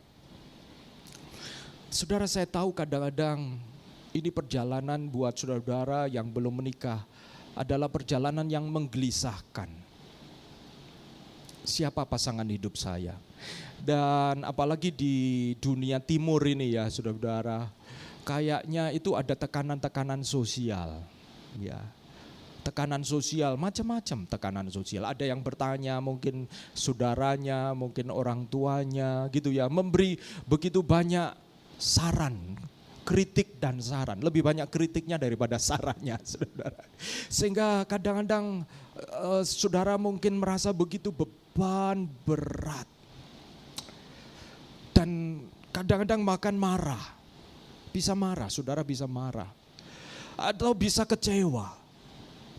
Saudara, saya tahu kadang-kadang ini perjalanan buat saudara-saudara yang belum menikah adalah perjalanan yang menggelisahkan. Siapa pasangan hidup saya? Dan apalagi di dunia timur ini ya saudara-saudara, kayaknya itu ada tekanan-tekanan sosial. Ya, tekanan sosial, macam-macam tekanan sosial. Ada yang bertanya, mungkin saudaranya, mungkin orang tuanya gitu ya, memberi begitu banyak saran, kritik dan saran. Lebih banyak kritiknya daripada sarannya, saudara. Sehingga kadang-kadang saudara mungkin merasa begitu beban berat. Dan kadang-kadang makan marah. Bisa marah, saudara bisa marah. Atau bisa kecewa.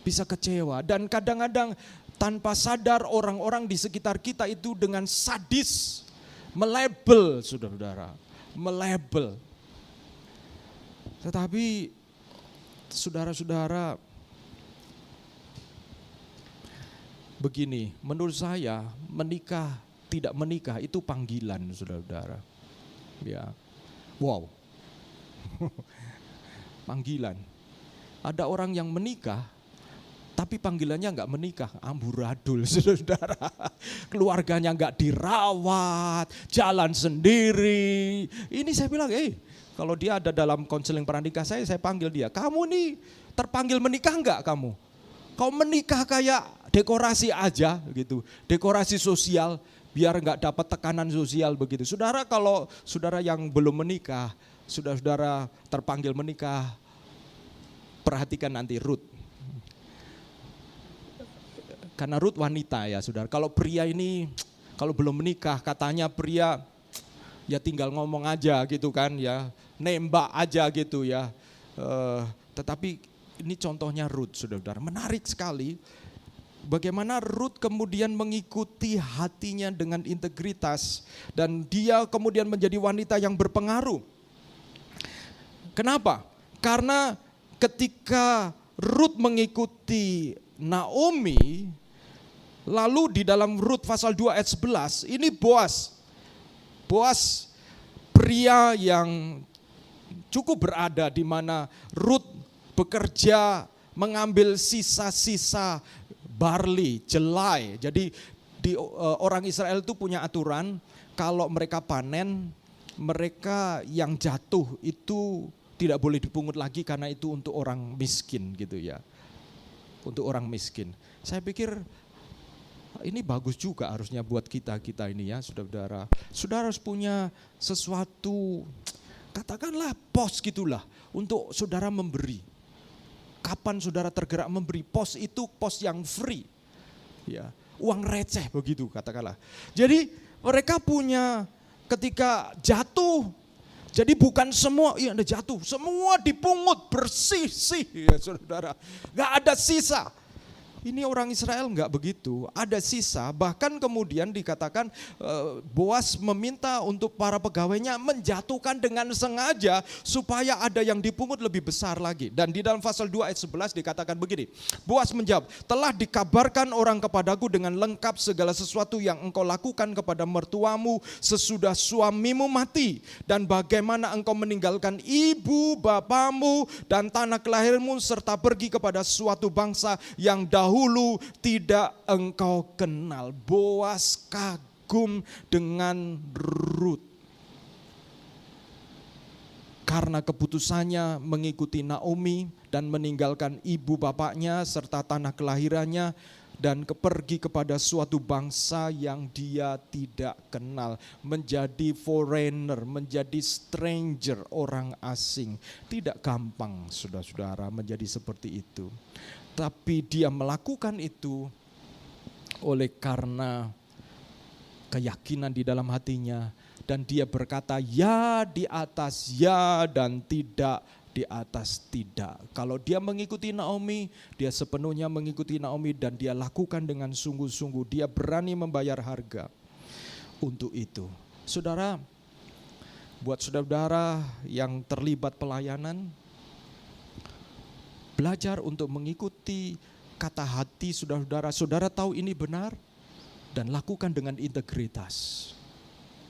Bisa kecewa. Dan kadang-kadang tanpa sadar orang-orang di sekitar kita itu dengan sadis melabel, saudara-saudara. Melabel. Tetapi saudara-saudara, begini, menurut saya tidak menikah itu panggilan, saudara-saudara. Ya, wow, panggilan. Ada orang yang menikah, tapi panggilannya nggak menikah, amburadul, saudara-saudara. Keluarganya nggak dirawat, jalan sendiri. Ini saya bilang, kalau dia ada dalam konseling pranikah saya panggil dia. Kamu nih terpanggil menikah enggak kamu? Kau menikah kayak dekorasi aja gitu, dekorasi sosial biar enggak dapat tekanan sosial begitu. Saudara, kalau saudara yang belum menikah, saudara terpanggil menikah, perhatikan nanti Ruth. Karena Ruth wanita ya saudara. Kalau pria ini, kalau belum menikah katanya pria ya tinggal ngomong aja gitu kan ya, nembak aja gitu ya. Tetapi ini contohnya Ruth, saudara-saudara. Menarik sekali bagaimana Ruth kemudian mengikuti hatinya dengan integritas. Dan dia kemudian menjadi wanita yang berpengaruh. Kenapa? Karena ketika Ruth mengikuti Naomi, lalu di dalam Ruth pasal 2 ayat 11, ini Boaz, pria yang cukup berada di mana Ruth bekerja mengambil sisa-sisa barley, jelai. Jadi orang Israel itu punya aturan kalau mereka panen, mereka yang jatuh itu tidak boleh dipungut lagi karena itu untuk orang miskin gitu ya. Untuk orang miskin. Saya pikir ini bagus juga harusnya buat kita ini ya, saudara-saudara. Saudara harus punya sesuatu, katakanlah pos gitulah, untuk saudara memberi. Kapan saudara tergerak memberi, pos itu pos yang free. Ya, uang receh begitu katakanlah. Jadi mereka punya ketika jatuh, jadi bukan semua Anda jatuh, semua dipungut bersih ya saudara. Gak ada sisa. Ini orang Israel enggak begitu, ada sisa. Bahkan kemudian dikatakan Boaz meminta untuk para pegawainya menjatuhkan dengan sengaja supaya ada yang dipungut lebih besar lagi. Dan di dalam pasal 2 ayat 11 dikatakan begini, Boaz menjawab, telah dikabarkan orang kepadaku dengan lengkap segala sesuatu yang engkau lakukan kepada mertuamu sesudah suamimu mati. Dan bagaimana engkau meninggalkan ibu, bapamu dan tanah kelahiranmu serta pergi kepada suatu bangsa yang dahulu tidak engkau kenal. Boaz kagum dengan Ruth. karena keputusannya mengikuti Naomi dan meninggalkan ibu bapaknya serta tanah kelahirannya dan pergi kepada suatu bangsa yang dia tidak kenal, menjadi foreigner, menjadi stranger, orang asing. Tidak gampang saudara-saudara menjadi seperti itu. Tapi dia melakukan itu oleh karena keyakinan di dalam hatinya, dan dia berkata ya di atas ya dan tidak di atas tidak. Kalau dia mengikuti Naomi, dia sepenuhnya mengikuti Naomi dan dia lakukan dengan sungguh-sungguh. Dia berani membayar harga untuk itu. Saudara, buat saudara yang terlibat pelayanan, belajar untuk mengikuti kata hati saudara-saudara. Saudara tahu ini benar dan lakukan dengan integritas.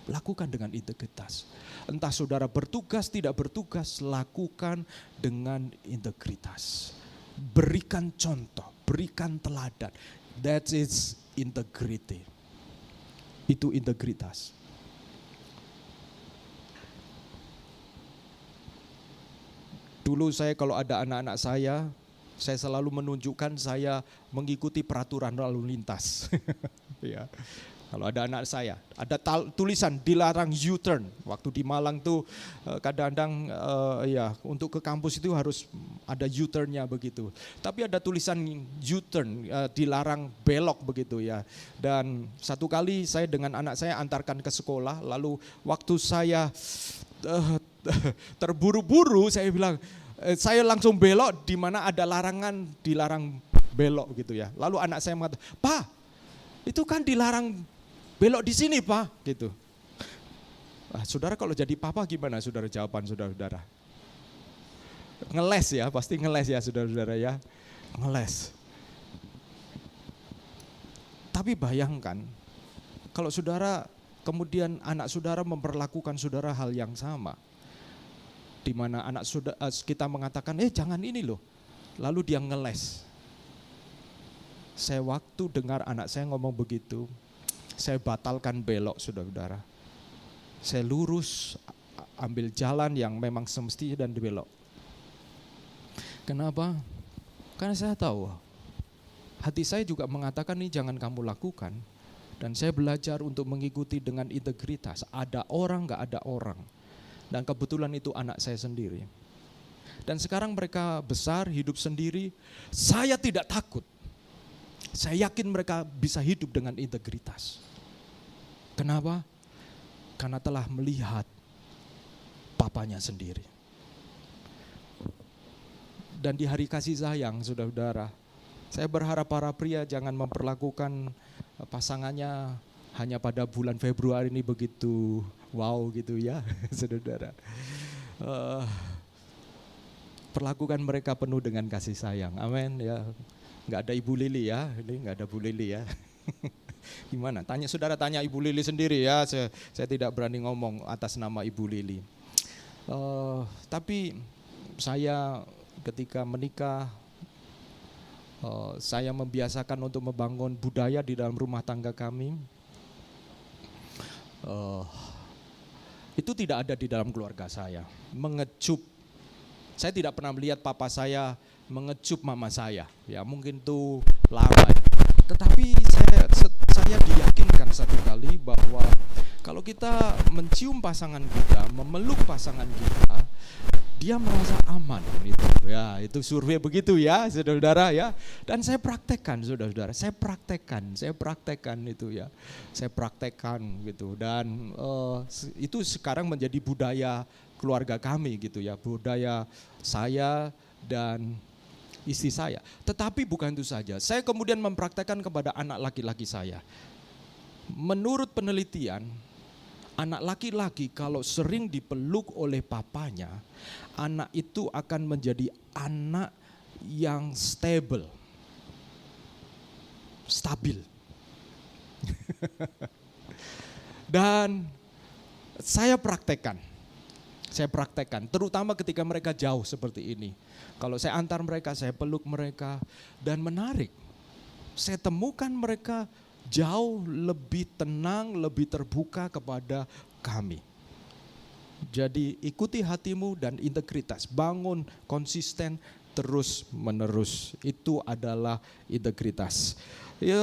Lakukan dengan integritas. Entah saudara bertugas, tidak bertugas, lakukan dengan integritas. Berikan contoh, berikan teladan. That is integrity. Itu integritas. Dulu saya kalau ada anak-anak saya selalu menunjukkan saya mengikuti peraturan lalu lintas. Ya. Kalau ada anak saya, ada tulisan dilarang U-turn. Waktu di Malang tuh kadang-kadang ya untuk ke kampus itu harus ada U-turnnya begitu. Tapi ada tulisan U-turn, dilarang belok begitu ya. Dan satu kali saya dengan anak saya antarkan ke sekolah, lalu waktu saya terburu-buru saya bilang, saya langsung belok di mana ada larangan dilarang belok gitu ya. Lalu anak saya mengatakan, "Pak, itu kan dilarang belok di sini, Pak," gitu. Saudara kalau jadi papa gimana saudara jawaban saudara-saudara? Ngeles ya, pasti ngeles ya saudara-saudara ya. Ngeles. Tapi bayangkan kalau saudara kemudian anak saudara memperlakukan saudara hal yang sama. Di mana anak saudara kita mengatakan, jangan ini loh. Lalu dia ngeles. Saya waktu dengar anak saya ngomong begitu, saya batalkan belok saudara-saudara. Saya lurus ambil jalan yang memang semestinya dan belok. Kenapa? Karena saya tahu hati saya juga mengatakan ini jangan kamu lakukan. Dan saya belajar untuk mengikuti dengan integritas. Ada orang gak ada orang. Dan kebetulan itu anak saya sendiri. Dan sekarang mereka besar, hidup sendiri. Saya tidak takut. Saya yakin mereka bisa hidup dengan integritas. Kenapa? Karena telah melihat papanya sendiri. Dan di hari kasih sayang, saudara-saudara, saya berharap para pria jangan memperlakukan pasangannya hanya pada bulan Februari ini begitu wow gitu ya, saudara. Perlakukan mereka penuh dengan kasih sayang, amin ya. Nggak ada Ibu Lili ya, ini nggak ada Bu Lili ya. Gimana? Saudara tanya Ibu Lili sendiri ya, saya tidak berani ngomong atas nama Ibu Lili. Tapi saya ketika menikah, saya membiasakan untuk membangun budaya di dalam rumah tangga kami. Itu tidak ada di dalam keluarga saya. Mengecup, saya tidak pernah melihat papa saya mengecup mama saya. Ya mungkin itu lama. Tetapi saya diyakinkan satu kali bahwa kalau kita mencium pasangan kita, memeluk pasangan kita, dia merasa aman gitu. Ya, itu survei begitu ya, saudara-saudara ya. Dan saya praktekkan, saudara-saudara. Saya praktekkan itu ya. Saya praktekkan gitu. Dan itu sekarang menjadi budaya keluarga kami gitu ya. Budaya saya dan istri saya. Tetapi bukan itu saja. Saya kemudian mempraktekkan kepada anak laki-laki saya. Menurut penelitian, anak laki-laki kalau sering dipeluk oleh papanya, anak itu akan menjadi anak yang stabil. Dan saya praktekkan, terutama ketika mereka jauh seperti ini. Kalau saya antar mereka, saya peluk mereka, dan menarik. Saya temukan mereka jauh lebih tenang, lebih terbuka kepada kami. Jadi ikuti hatimu dan integritas. Bangun konsisten terus menerus. Itu adalah integritas. Ya,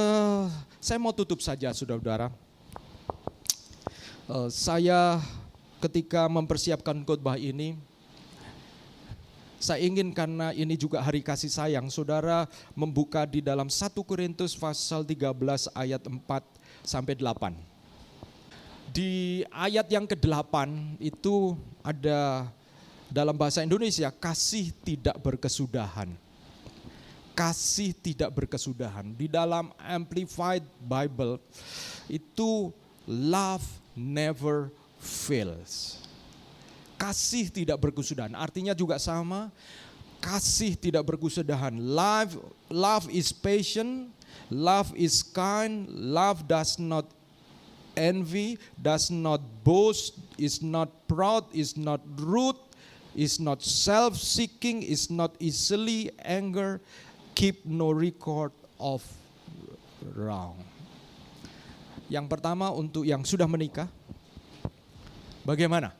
saya mau tutup saja saudara-saudara. Saya ketika mempersiapkan khotbah ini, saya ingin karena ini juga hari kasih sayang, saudara membuka di dalam 1 Korintus pasal 13 ayat 4 sampai 8. Di ayat yang ke-8 itu ada dalam bahasa Indonesia, kasih tidak berkesudahan. Kasih tidak berkesudahan. Di dalam Amplified Bible itu love never fails. Kasih tidak berkesudahan. Artinya juga sama. Kasih tidak berkesudahan. Love is patient. Love is kind. Love does not envy, does not boast, is not proud, is not rude, is not self-seeking, is not easily angered, keep no record of wrong. Yang pertama untuk yang sudah menikah, bagaimana?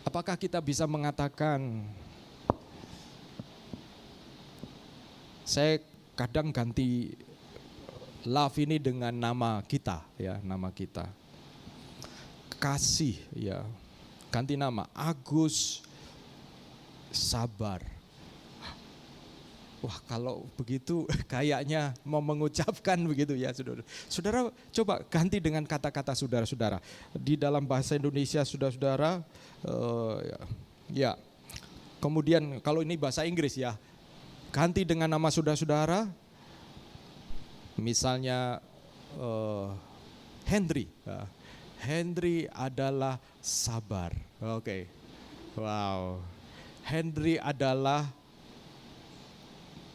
Apakah kita bisa mengatakan, saya kadang ganti love ini dengan nama kita, ya, nama kita. Kasih, ya, ganti nama, Agus Sabar. Wah, kalau begitu kayaknya mau mengucapkan begitu ya, saudara. Saudara coba ganti dengan kata-kata saudara-saudara. Di dalam bahasa Indonesia saudara-saudara, ya. Kemudian kalau ini bahasa Inggris ya, ganti dengan nama saudara-saudara. Misalnya Henry. Henry adalah sabar. Oke. Wow. Henry adalah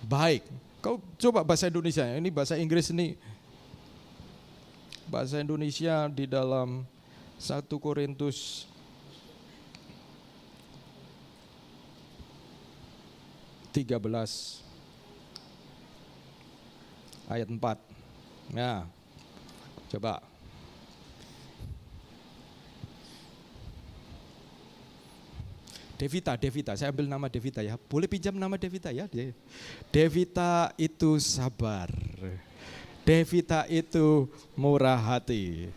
baik. Kau coba bahasa Indonesia. Ini bahasa Inggris ini. Bahasa Indonesia di dalam 1 Korintus 13 ayat 4. Nah, coba. Devita, saya ambil nama Devita ya. Boleh pinjam nama Devita ya? Devita itu sabar. Devita itu murah hati.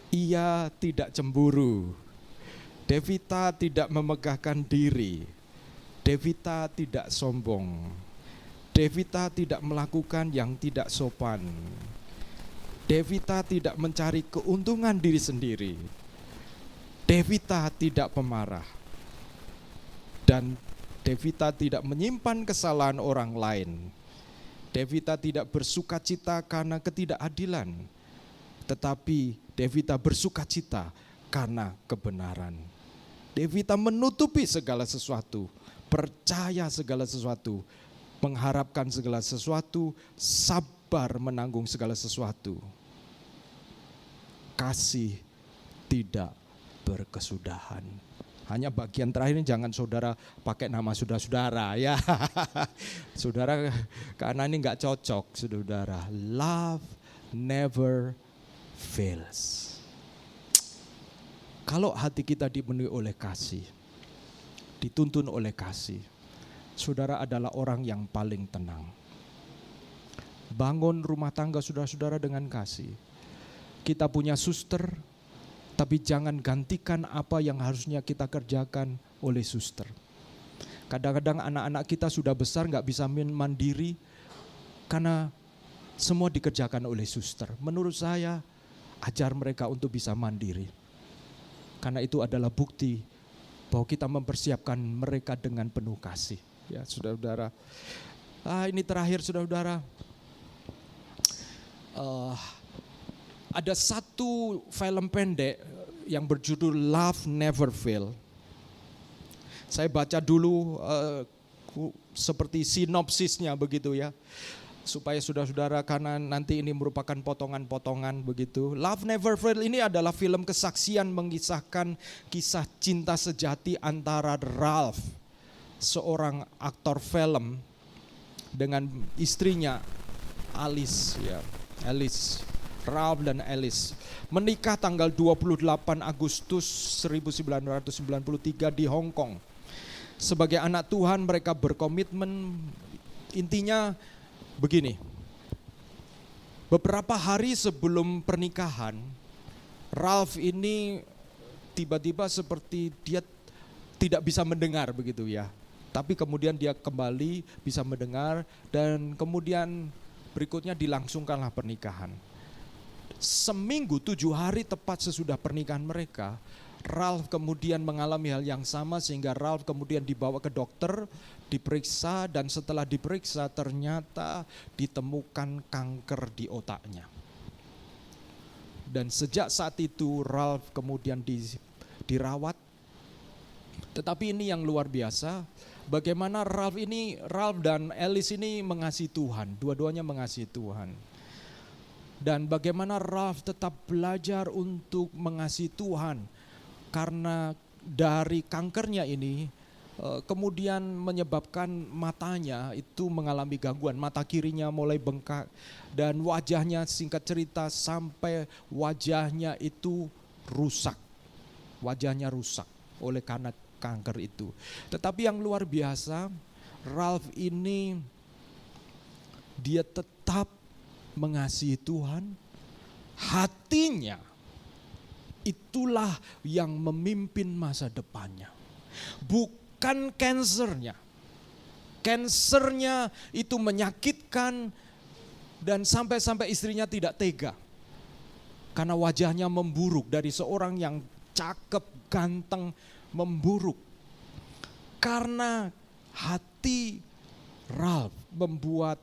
Ia tidak cemburu. Devita tidak memegahkan diri. Devita tidak sombong. Devita tidak melakukan yang tidak sopan. Devita tidak mencari keuntungan diri sendiri. Devita tidak pemarah. Dan Devita tidak menyimpan kesalahan orang lain. Devita tidak bersukacita karena ketidakadilan. Tetapi Devita bersukacita karena kebenaran. Devita menutupi segala sesuatu, percaya segala sesuatu, mengharapkan segala sesuatu, sabar menanggung segala sesuatu. Kasih tidak berkesudahan. Hanya bagian terakhir ini jangan saudara pakai nama saudara-saudara ya. Saudara, karena ini enggak cocok saudara. Love never fails. Kalau hati kita dipenuhi oleh kasih, dituntun oleh kasih, saudara adalah orang yang paling tenang. Bangun rumah tangga saudara-saudara dengan kasih. Kita punya suster, tapi jangan gantikan apa yang harusnya kita kerjakan oleh suster. Kadang-kadang anak-anak kita sudah besar gak bisa mandiri karena semua dikerjakan oleh suster. Menurut saya, ajar mereka untuk bisa mandiri. Karena itu adalah bukti bahwa kita mempersiapkan mereka dengan penuh kasih. Ya, saudara-saudara. Ini terakhir, saudara-saudara. Ada satu film pendek yang berjudul Love Never Fail. Saya baca dulu seperti sinopsisnya begitu ya. Supaya saudara-saudara, karena nanti ini merupakan potongan-potongan begitu. Love Never Fail ini adalah film kesaksian mengisahkan kisah cinta sejati antara Ralph, seorang aktor film, dengan istrinya Alice ya. Alice. Ralph dan Alice menikah tanggal 28 Agustus 1993 di Hong Kong. Sebagai anak Tuhan mereka berkomitmen, intinya begini. Beberapa hari sebelum pernikahan, Ralph ini tiba-tiba seperti dia tidak bisa mendengar begitu ya. Tapi kemudian dia kembali bisa mendengar dan kemudian berikutnya dilangsungkanlah pernikahan. Seminggu 7 hari tepat sesudah pernikahan mereka, Ralph kemudian mengalami hal yang sama sehingga Ralph kemudian dibawa ke dokter, diperiksa dan setelah diperiksa ternyata ditemukan kanker di otaknya. Dan sejak saat itu Ralph kemudian dirawat. Tetapi ini yang luar biasa, bagaimana Ralph dan Alice ini mengasihi Tuhan, dua-duanya mengasihi Tuhan. Dan bagaimana Ralph tetap belajar untuk mengasihi Tuhan, karena dari kankernya ini kemudian menyebabkan matanya itu mengalami gangguan, mata kirinya mulai bengkak dan wajahnya singkat cerita sampai wajahnya itu rusak, wajahnya rusak oleh karena kanker itu. Tetapi yang luar biasa, Ralph ini dia tetap mengasihi Tuhan, hatinya itulah yang memimpin masa depannya. Bukan kansernya. Kansernya itu menyakitkan dan sampai-sampai istrinya tidak tega. Karena wajahnya memburuk dari seorang yang cakep, ganteng, memburuk. Karena hati Ralph membuat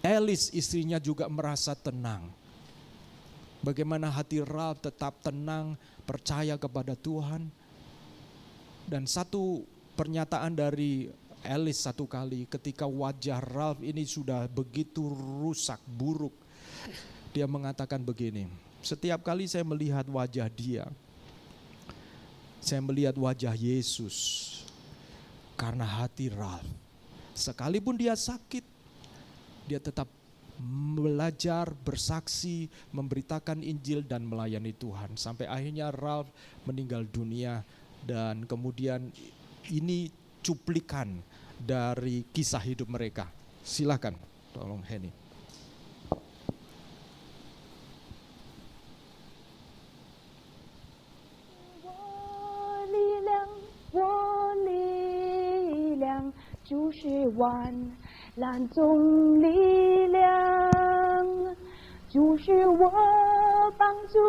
Alice istrinya juga merasa tenang. Bagaimana hati Ralph tetap tenang, percaya kepada Tuhan. Dan satu pernyataan dari Alice satu kali ketika wajah Ralph ini sudah begitu rusak, buruk. Dia mengatakan begini, setiap kali saya melihat wajah dia, saya melihat wajah Yesus. Karena hati Ralph, sekalipun dia sakit, dia tetap belajar, bersaksi, memberitakan Injil dan melayani Tuhan. Sampai akhirnya Ralph meninggal dunia dan kemudian ini cuplikan dari kisah hidup mereka. Silakan, tolong Henny. Lan中力量，就是我帮助，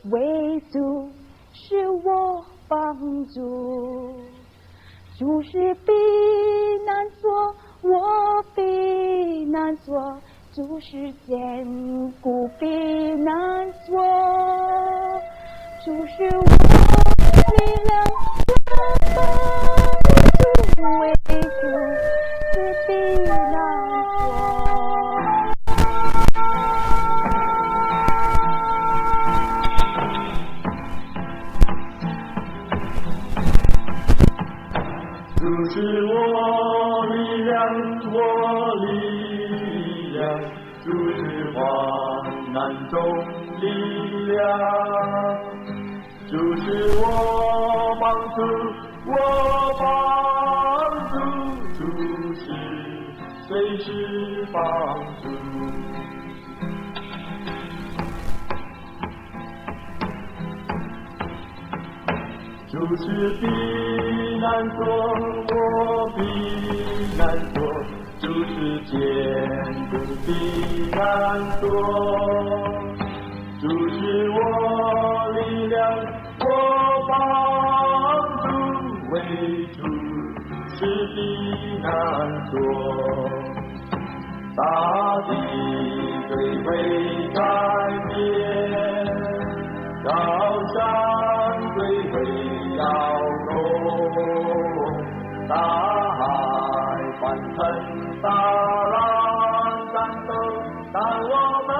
唯独是我帮助，就是避难所，我避难所，就是坚固避难所，就是我力量，我帮助，唯独是避难所。主是我力量，我力量，主是患难中力量，主是我帮助，我帮助，主是随时帮助。主是避难所，我避难所，主是坚固避难所，主是我力量，我帮助，为主是避难所，大地虽会改变，高山虽会摇动，大海翻腾，大浪战斗，但我们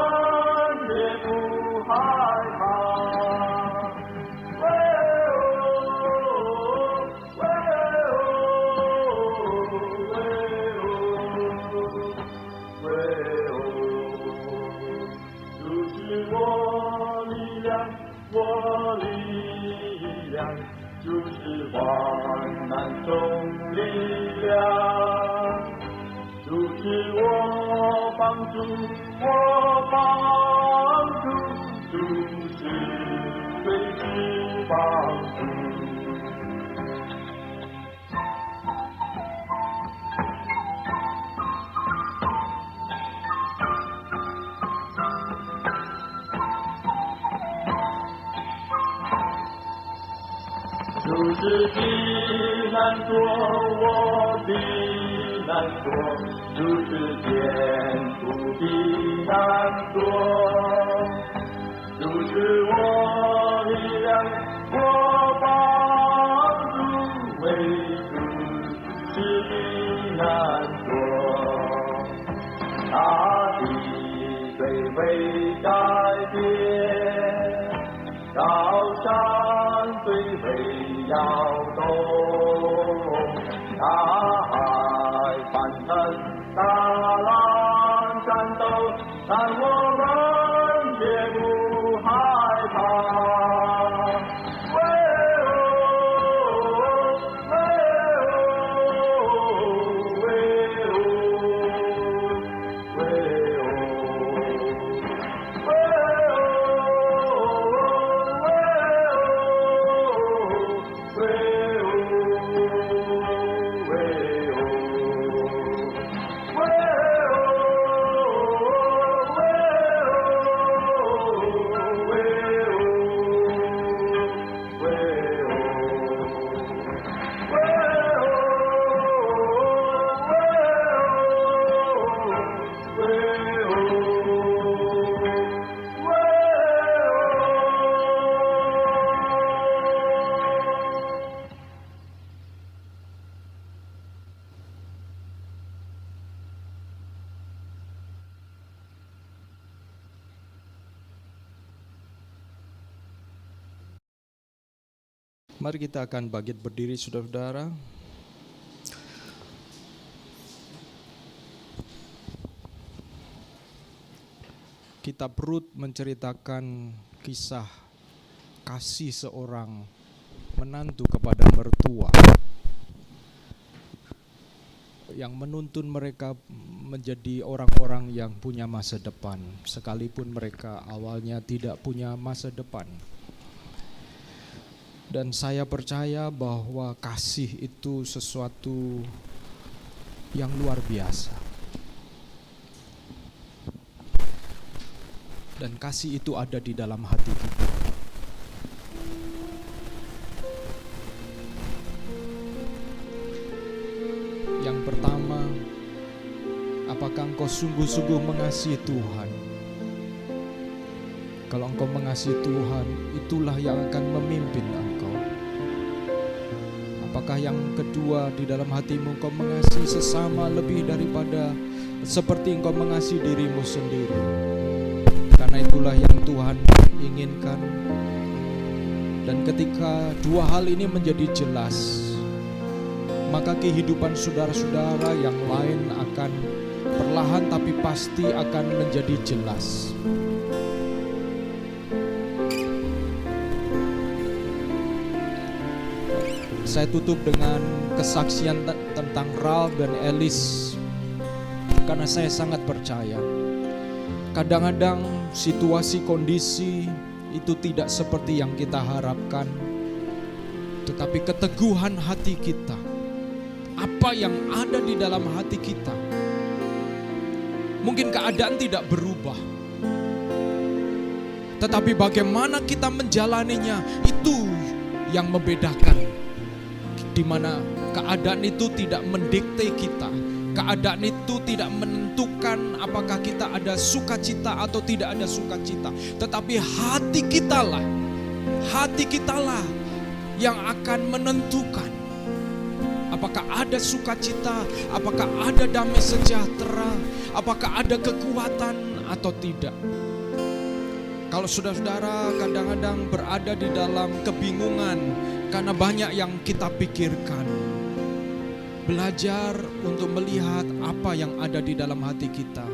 也不害怕。喂哦，喂哦，喂哦，喂哦。量，就是患难中力量，就是我帮助，我帮助，就是随时帮助。就是避难所，我避难所，就是坚固避难所，就是我力量，我帮助，为主是避难所，大地虽未改变，高山虽未摇动，大海翻腾，大浪战斗，但我们也不害怕。喂哦，喂哦，喂哦，喂哦，喂Mari kita akan bangkit berdiri, saudara-saudara. Kitab Rut menceritakan kisah kasih seorang menantu kepada mertua yang menuntun mereka menjadi orang-orang yang punya masa depan, sekalipun mereka awalnya tidak punya masa depan. Dan saya percaya bahwa kasih itu sesuatu yang luar biasa. Dan kasih itu ada di dalam hati kita. Yang pertama, apakah engkau sungguh-sungguh mengasihi Tuhan? Kalau engkau mengasihi Tuhan, itulah yang akan memimpin engkau. Apakah yang kedua, di dalam hatimu engkau mengasihi sesama lebih daripada seperti engkau mengasihi dirimu sendiri? Karena itulah yang Tuhan inginkan. Dan ketika dua hal ini menjadi jelas, maka kehidupan saudara-saudara yang lain akan perlahan tapi pasti akan menjadi jelas. Saya tutup dengan kesaksian tentang Ralph dan Alice, karena saya sangat percaya kadang-kadang situasi kondisi itu tidak seperti yang kita harapkan, tetapi keteguhan hati kita, apa yang ada di dalam hati kita, mungkin keadaan tidak berubah, tetapi bagaimana kita menjalaninya itu yang membedakan. Di mana keadaan itu tidak mendikte kita, keadaan itu tidak menentukan apakah kita ada sukacita atau tidak ada sukacita, tetapi hati kitalah yang akan menentukan apakah ada sukacita, apakah ada damai sejahtera, apakah ada kekuatan atau tidak. Kalau saudara-saudara kadang-kadang berada di dalam kebingungan karena banyak yang kita pikirkan, belajar untuk melihat apa yang ada di dalam hati kita.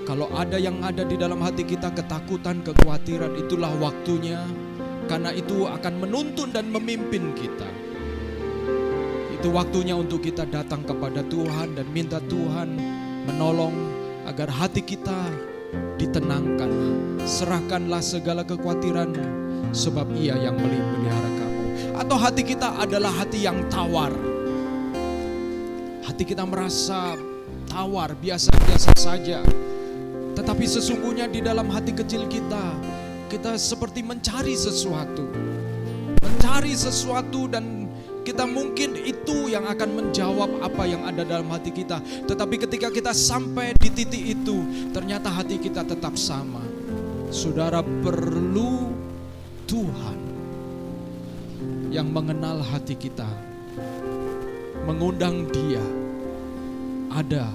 Kalau ada yang ada di dalam hati kita, ketakutan, kekhawatiran, itulah waktunya Karena itu akan menuntun dan memimpin kita. Itu waktunya untuk kita datang kepada Tuhan dan minta Tuhan menolong agar hati kita ditenangkan. Serahkanlah segala kekhawatiran, sebab Ia yang melihara kamu. Atau hati kita adalah hati yang tawar. Hati kita merasa tawar, biasa-biasa saja. Tetapi sesungguhnya di dalam hati kecil kita seperti mencari sesuatu. Mencari sesuatu dan kita mungkin itu yang akan menjawab apa yang ada dalam hati kita. Tetapi ketika kita sampai di titik itu, ternyata hati kita tetap sama. Saudara perlu Tuhan yang mengenal hati kita, mengundang Dia ada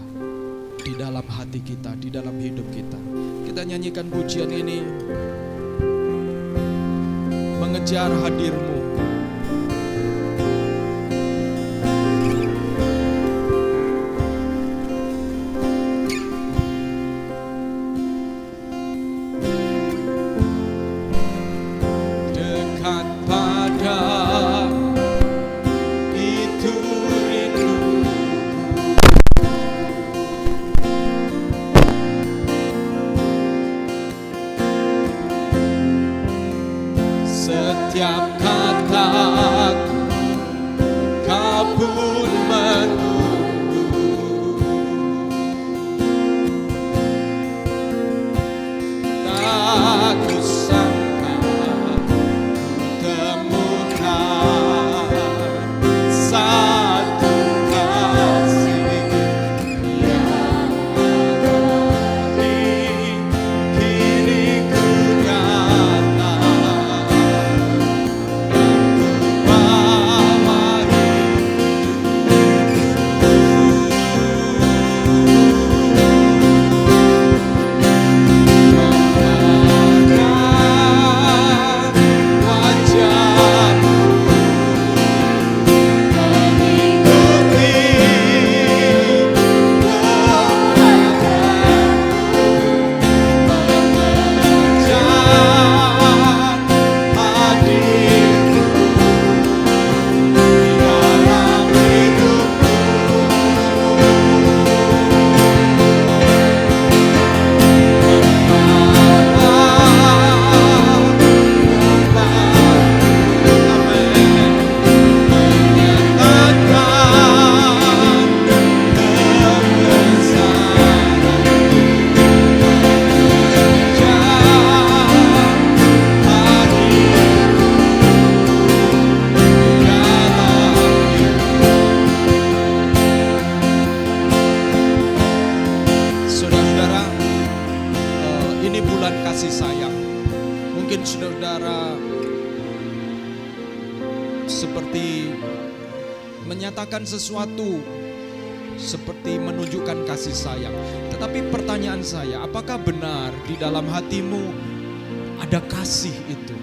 di dalam hati kita, di dalam hidup kita. Kita nyanyikan pujian ini, mengejar hadir-Mu. Dekat pada itu rindu, setiap kataku Kau pun menunggu. Tak kusangka temukan satu kasih yang abadi. Kini ku nyata seperti menyatakan sesuatu, seperti menunjukkan kasih sayang. Tetapi pertanyaan saya, apakah benar di dalam hatimu ada kasih itu?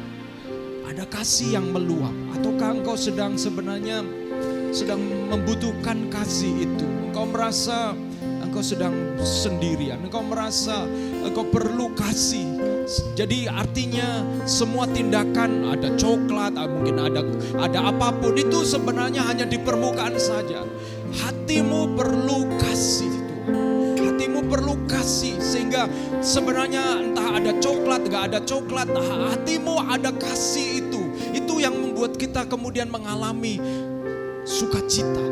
Ada kasih yang meluap? Ataukah engkau sebenarnya sedang membutuhkan kasih itu? Engkau merasa engkau sedang sendirian, engkau merasa engkau perlu kasih. Jadi artinya semua tindakan, ada coklat, mungkin ada apapun, itu sebenarnya hanya di permukaan saja. Hatimu perlu kasih Tuhan. Hatimu perlu kasih, sehingga sebenarnya entah ada coklat, gak ada coklat, hatimu ada kasih itu. Itu yang membuat kita kemudian mengalami sukacita.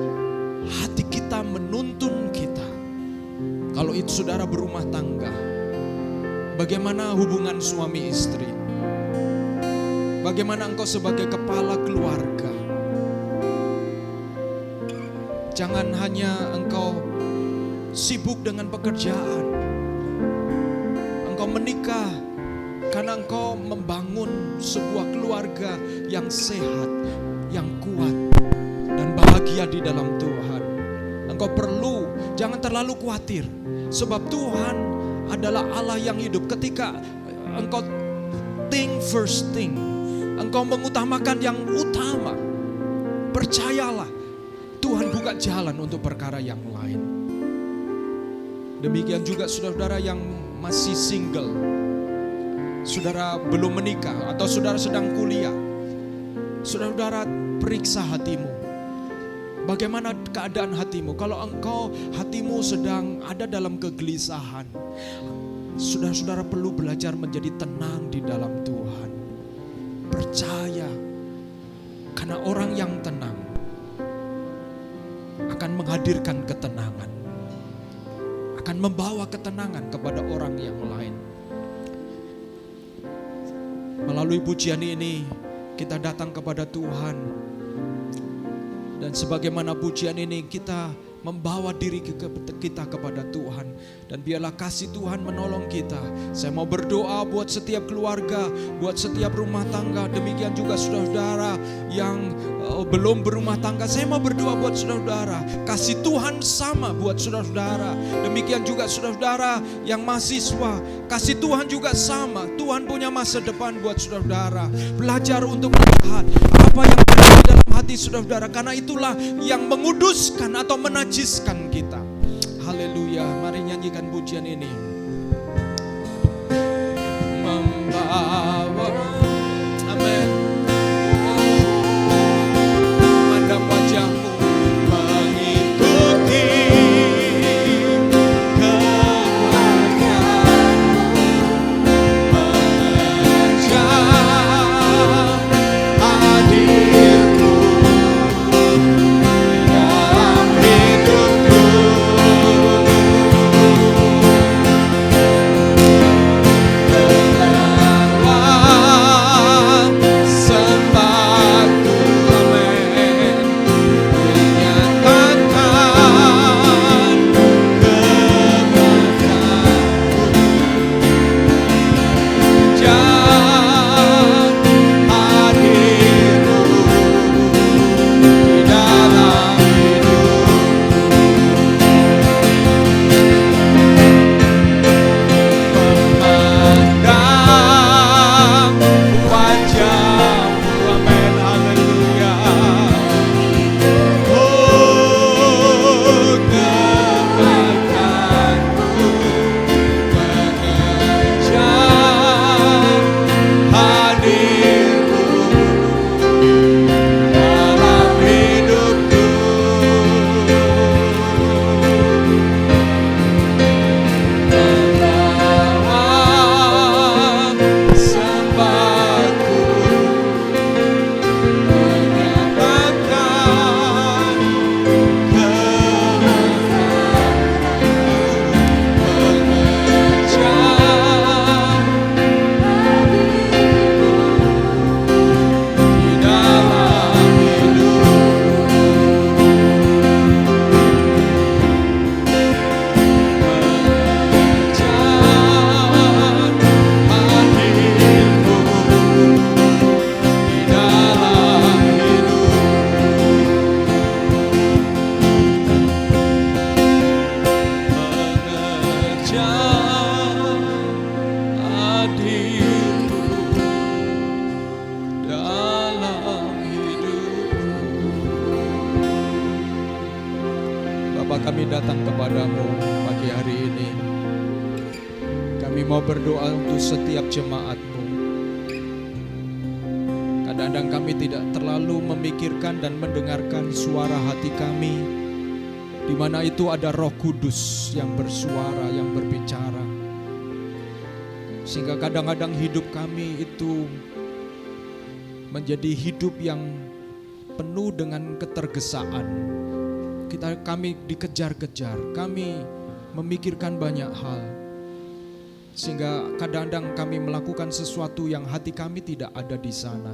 Hati kita menuntun kita. Kalau itu saudara berumah tangga, bagaimana hubungan suami istri? Bagaimana engkau sebagai kepala keluarga? Jangan hanya engkau sibuk dengan pekerjaan. Engkau menikah karena engkau membangun sebuah keluarga yang sehat, yang kuat, dan bahagia di dalam Tuhan. Engkau perlu, jangan terlalu khawatir. Sebab Tuhan adalah Allah yang hidup. Ketika engkau think first thing, engkau mengutamakan yang utama, percayalah Tuhan buka jalan untuk perkara yang lain. Demikian juga saudara-saudara yang masih single. saudara belum menikah atau saudara sedang kuliah, saudara periksa hatimu. Bagaimana keadaan hatimu? Kalau engkau hatimu sedang ada dalam kegelisahan, saudara-saudara perlu belajar menjadi tenang di dalam Tuhan. Percaya, karena orang yang tenang akan menghadirkan ketenangan, akan membawa ketenangan kepada orang yang lain. Melalui pujian ini kita datang kepada Tuhan, dan sebagaimana pujian ini kita membawa diri kita kepada Tuhan, dan biarlah kasih Tuhan menolong kita. Saya mau berdoa buat setiap keluarga, buat setiap rumah tangga, demikian juga saudara-saudara yang belum berumah tangga. Saya mau berdoa buat saudara-saudara, kasih Tuhan sama buat saudara-saudara. Demikian juga saudara-saudara yang mahasiswa, kasih Tuhan juga sama. Tuhan punya masa depan buat saudara-saudara. Belajar untuk melihat apa yang ada di dalam hati saudara-saudara, karena itulah yang menguduskan atau menajiskan kita. Haleluya, mari nyanyikan pujian ini. Membawa, amin. Mandang wajahmu, mengikuti kehendak-Mu, mengejar hadir-Mu dalam hidupku. Bapa, kami datang kepadamu pagi hari ini. Kami mau berdoa untuk setiap jemaat-Mu. Kadang-kadang kami tidak terlalu memikirkan dan mendengarkan suara hati kami, di mana itu ada Roh Kudus yang bersuara, yang berbicara. Sehingga kadang-kadang hidup kami itu menjadi hidup yang penuh dengan ketergesaan. Kami dikejar-kejar, kami memikirkan banyak hal. Sehingga kadang-kadang kami melakukan sesuatu yang hati kami tidak ada di sana.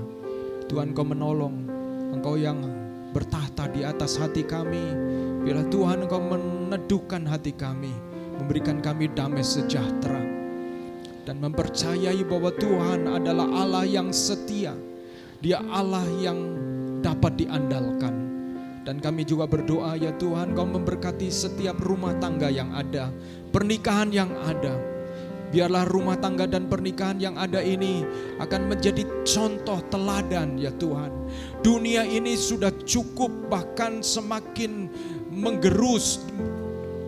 Tuhan, Engkau menolong, Engkau yang bertahta di atas hati kami. Biarlah Tuhan Engkau meneduhkan hati kami, memberikan kami damai sejahtera, dan mempercayai bahwa Tuhan adalah Allah yang setia. Dia Allah yang dapat diandalkan. Dan kami juga berdoa, ya Tuhan, Kau memberkati setiap rumah tangga yang ada, pernikahan yang ada. Biarlah rumah tangga dan pernikahan yang ada ini akan menjadi contoh teladan, ya Tuhan. Dunia ini sudah cukup, bahkan semakin menggerus.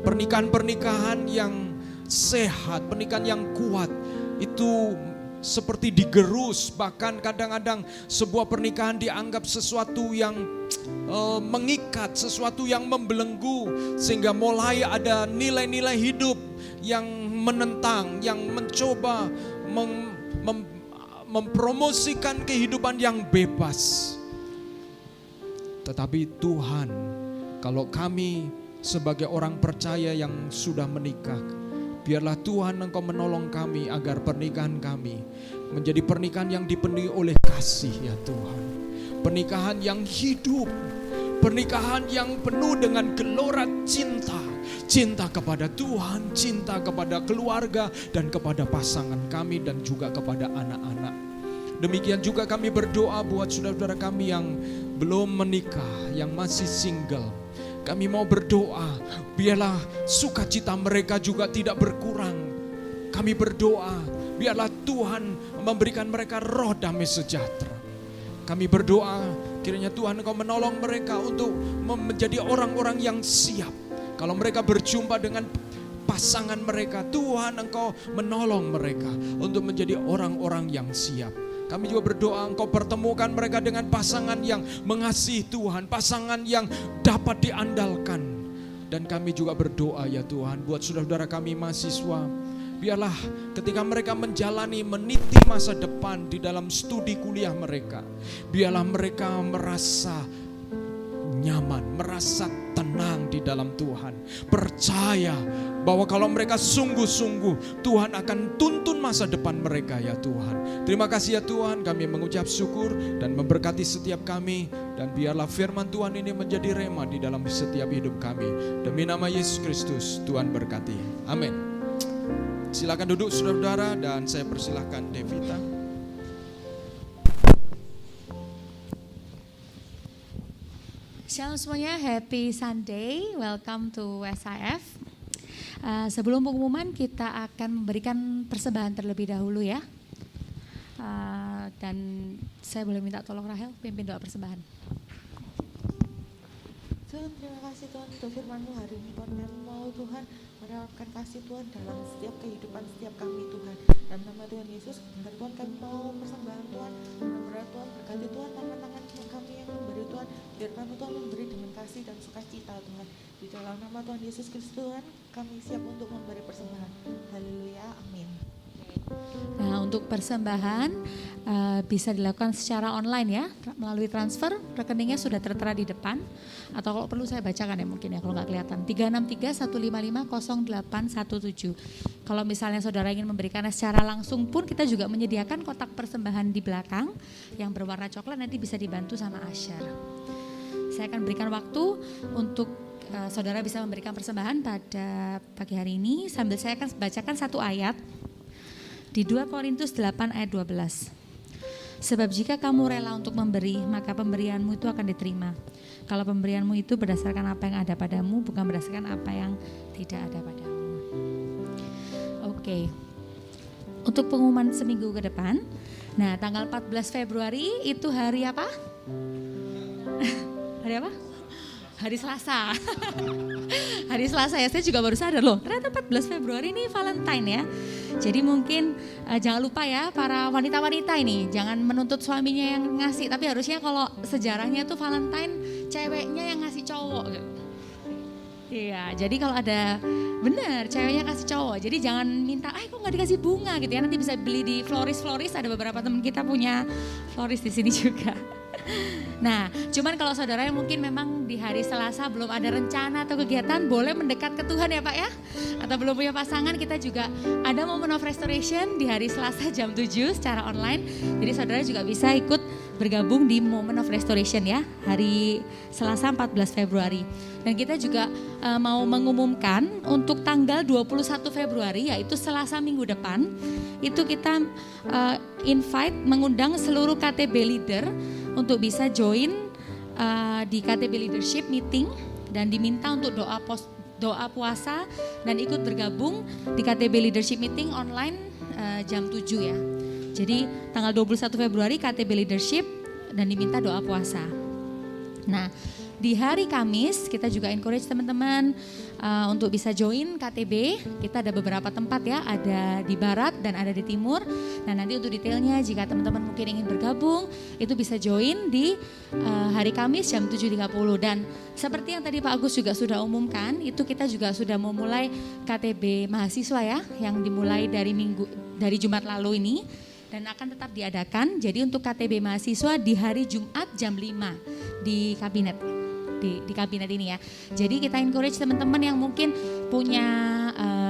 Pernikahan-pernikahan yang sehat, pernikahan yang kuat, itu seperti digerus. Bahkan kadang-kadang sebuah pernikahan dianggap sesuatu yang mengikat, sesuatu yang membelenggu, sehingga mulai ada nilai-nilai hidup yang menentang, yang mencoba mempromosikan kehidupan yang bebas. Tetapi Tuhan, kalau kami sebagai orang percaya yang sudah menikah, biarlah Tuhan Engkau menolong kami agar pernikahan kami menjadi pernikahan yang dipenuhi oleh kasih ya Tuhan. Pernikahan yang hidup, pernikahan yang penuh dengan gelora cinta. Cinta kepada Tuhan, cinta kepada keluarga dan kepada pasangan kami dan juga kepada anak-anak. Demikian juga kami berdoa buat saudara-saudara kami yang belum menikah, yang masih single. Kami mau berdoa, biarlah sukacita mereka juga tidak berkurang. Kami berdoa, biarlah Tuhan memberikan mereka roh damai sejahtera. Kami berdoa, kiranya Tuhan Engkau menolong mereka untuk menjadi orang-orang yang siap. Kalau mereka berjumpa dengan pasangan mereka, Tuhan Engkau menolong mereka untuk menjadi orang-orang yang siap. Kami juga berdoa Engkau pertemukan mereka dengan pasangan yang mengasihi Tuhan, pasangan yang dapat diandalkan. Dan kami juga berdoa ya Tuhan buat saudara-saudara kami mahasiswa, biarlah ketika mereka meniti masa depan di dalam studi kuliah mereka, biarlah mereka merasa nyaman, merasa tenang di dalam Tuhan. Percaya bahwa kalau mereka sungguh-sungguh, Tuhan akan tuntun masa depan mereka ya Tuhan. Terima kasih ya Tuhan, kami mengucap syukur dan memberkati setiap kami. Dan biarlah firman Tuhan ini menjadi rema di dalam setiap hidup kami. Demi nama Yesus Kristus, Tuhan berkati. Amin. Silakan duduk saudara-saudara dan saya persilahkan Devita. Shalom semuanya, happy Sunday, welcome to SIF. Sebelum pengumuman kita akan memberikan persembahan terlebih dahulu ya. Dan saya boleh minta tolong Rahel pimpin doa persembahan. Tuhan, terima kasih Tuhan untuk firman-Mu hari ini Tuhan. Kami mau Tuhan menerapkan kasih Tuhan dalam setiap kehidupan setiap kami Tuhan. Dalam nama Tuhan Yesus, dan Tuhan kami mau persembahan Tuhan. Mudah-mudahan Tuhan berkati Tuhan tangan-tangan kami yang memberi Tuhan. Biar kami Tuhan memberi dengan kasih dan sukacita Tuhan. Di dalam nama Tuhan Yesus Kristus Tuhan, kami siap untuk memberi persembahan. Haleluya, amin. Nah, untuk persembahan bisa dilakukan secara online ya, melalui transfer. Rekeningnya sudah tertera di depan, atau kalau perlu saya bacakan ya mungkin ya kalau nggak kelihatan. 363-155-0817. Kalau misalnya saudara ingin memberikannya secara langsung pun, kita juga menyediakan kotak persembahan di belakang yang berwarna coklat, nanti bisa dibantu sama Asher. Saya akan berikan waktu untuk saudara bisa memberikan persembahan pada pagi hari ini, sambil saya akan bacakan satu ayat di 2 Korintus 8 ayat 12. Sebab jika kamu rela untuk memberi, maka pemberianmu itu akan diterima. Kalau pemberianmu itu berdasarkan apa yang ada padamu, bukan berdasarkan apa yang tidak ada padamu. Oke. Untuk pengumuman seminggu ke depan. Nah, tanggal 14 Februari itu hari apa? Hari apa? Hari Selasa. Hari Selasa ya, saya juga baru sadar loh, ternyata 14 Februari ini Valentine ya. Jadi mungkin jangan lupa ya para wanita-wanita ini, jangan menuntut suaminya yang ngasih, tapi harusnya kalau sejarahnya tuh Valentine ceweknya yang ngasih cowok. Iya, jadi kalau ada benar ceweknya kasih cowok, jadi jangan minta, kok nggak dikasih bunga gitu ya. Nanti bisa beli di floris, ada beberapa teman kita punya floris di sini juga. Nah, cuman kalau saudara yang mungkin memang di hari Selasa belum ada rencana atau kegiatan, boleh mendekat ke Tuhan ya Pak ya. Atau belum punya pasangan, kita juga ada Moment of Restoration di hari Selasa jam 7 secara online. Jadi saudara juga bisa ikut bergabung di Moment of Restoration ya, hari Selasa 14 Februari. Dan kita juga mau mengumumkan untuk tanggal 21 Februari, yaitu Selasa minggu depan, itu kita mengundang seluruh KTB leader untuk bisa join di KTB Leadership Meeting dan diminta untuk doa puasa dan ikut bergabung di KTB Leadership Meeting online jam 7 ya. Jadi tanggal 21 Februari KTB Leadership dan diminta doa puasa. Nah, di hari Kamis kita juga encourage teman-teman untuk bisa join KTB. Kita ada beberapa tempat ya, ada di barat dan ada di timur. Nah nanti untuk detailnya jika teman-teman mungkin ingin bergabung itu bisa join di hari Kamis jam 7.30. Dan seperti yang tadi Pak Agus juga sudah umumkan, itu kita juga sudah memulai KTB mahasiswa ya, yang dimulai dari Jumat lalu ini dan akan tetap diadakan. Jadi untuk KTB mahasiswa di hari Jumat jam 5 di kabinet. Di kabinet ini ya. Jadi kita encourage teman-teman yang mungkin punya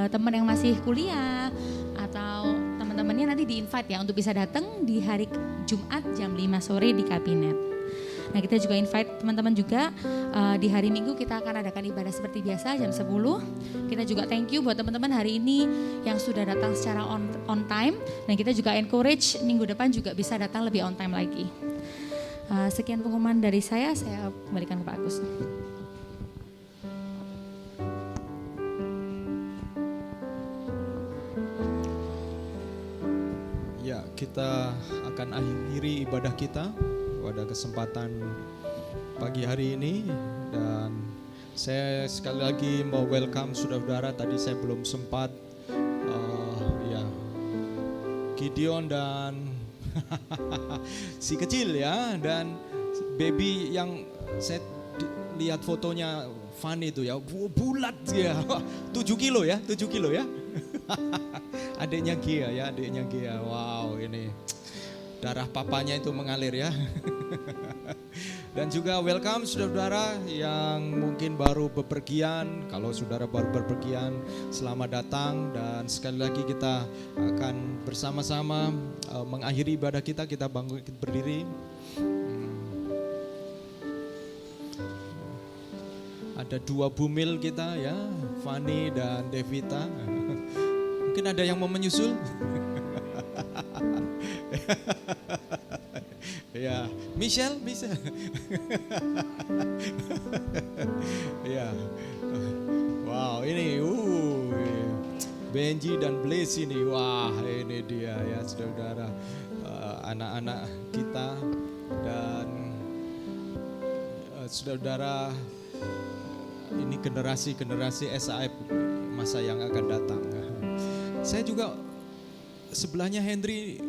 teman yang masih kuliah atau teman-temannya nanti di-invite ya untuk bisa datang di hari Jumat jam 5 sore di kabinet. Nah kita juga invite teman-teman juga di hari Minggu kita akan adakan ibadah seperti biasa jam 10. Kita juga thank you buat teman-teman hari ini yang sudah datang secara on time. Dan kita juga encourage minggu depan juga bisa datang lebih on time lagi. Sekian pengumuman dari saya kembalikan ke Pak Agus. Ya, kita akan akhiri ibadah kita pada kesempatan pagi hari ini, dan saya sekali lagi mau welcome saudara-saudara. Tadi saya belum sempat Gideon dan si kecil ya, dan baby yang saya lihat fotonya Fanny itu ya, bulat ya, 7 kilo ya. Adiknya Gia, wow ini darah papanya itu mengalir ya. Dan juga welcome saudara-saudara yang mungkin baru bepergian. Kalau saudara baru bepergian, selamat datang. Dan sekali lagi kita akan bersama-sama mengakhiri ibadah kita. Kita bangkit berdiri. Ada 2 bumil kita ya, Fanny dan Devita. Mungkin ada yang mau menyusul. Ya, Michelle. Ya, wow ini, Benji dan Blaze ini, wah ini dia ya saudara, anak-anak kita dan saudara, ini generasi SAF masa yang akan datang. Saya juga sebelahnya Henry.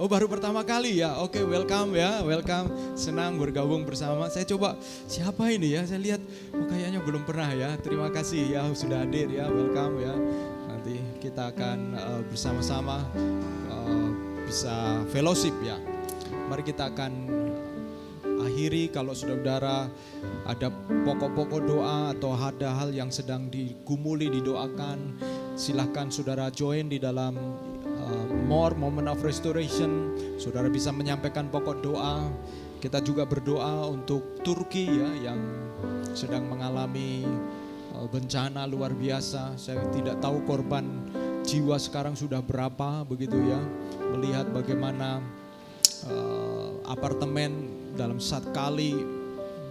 Oh baru pertama kali ya, oke welcome ya, welcome, senang bergabung bersama. Saya coba siapa ini ya, saya lihat kayaknya belum pernah ya. Terima kasih ya sudah hadir ya, welcome ya. Nanti kita akan bersama-sama bisa fellowship ya. Mari kita akan akhiri. Kalau saudara ada pokok-pokok doa atau ada hal yang sedang digumuli didoakan, silahkan saudara join di dalam More Moment of Restoration. Saudara bisa menyampaikan pokok doa. Kita juga berdoa untuk Turki ya, yang sedang mengalami bencana luar biasa. Saya tidak tahu korban jiwa sekarang sudah berapa begitu ya. Melihat bagaimana apartemen dalam satu kali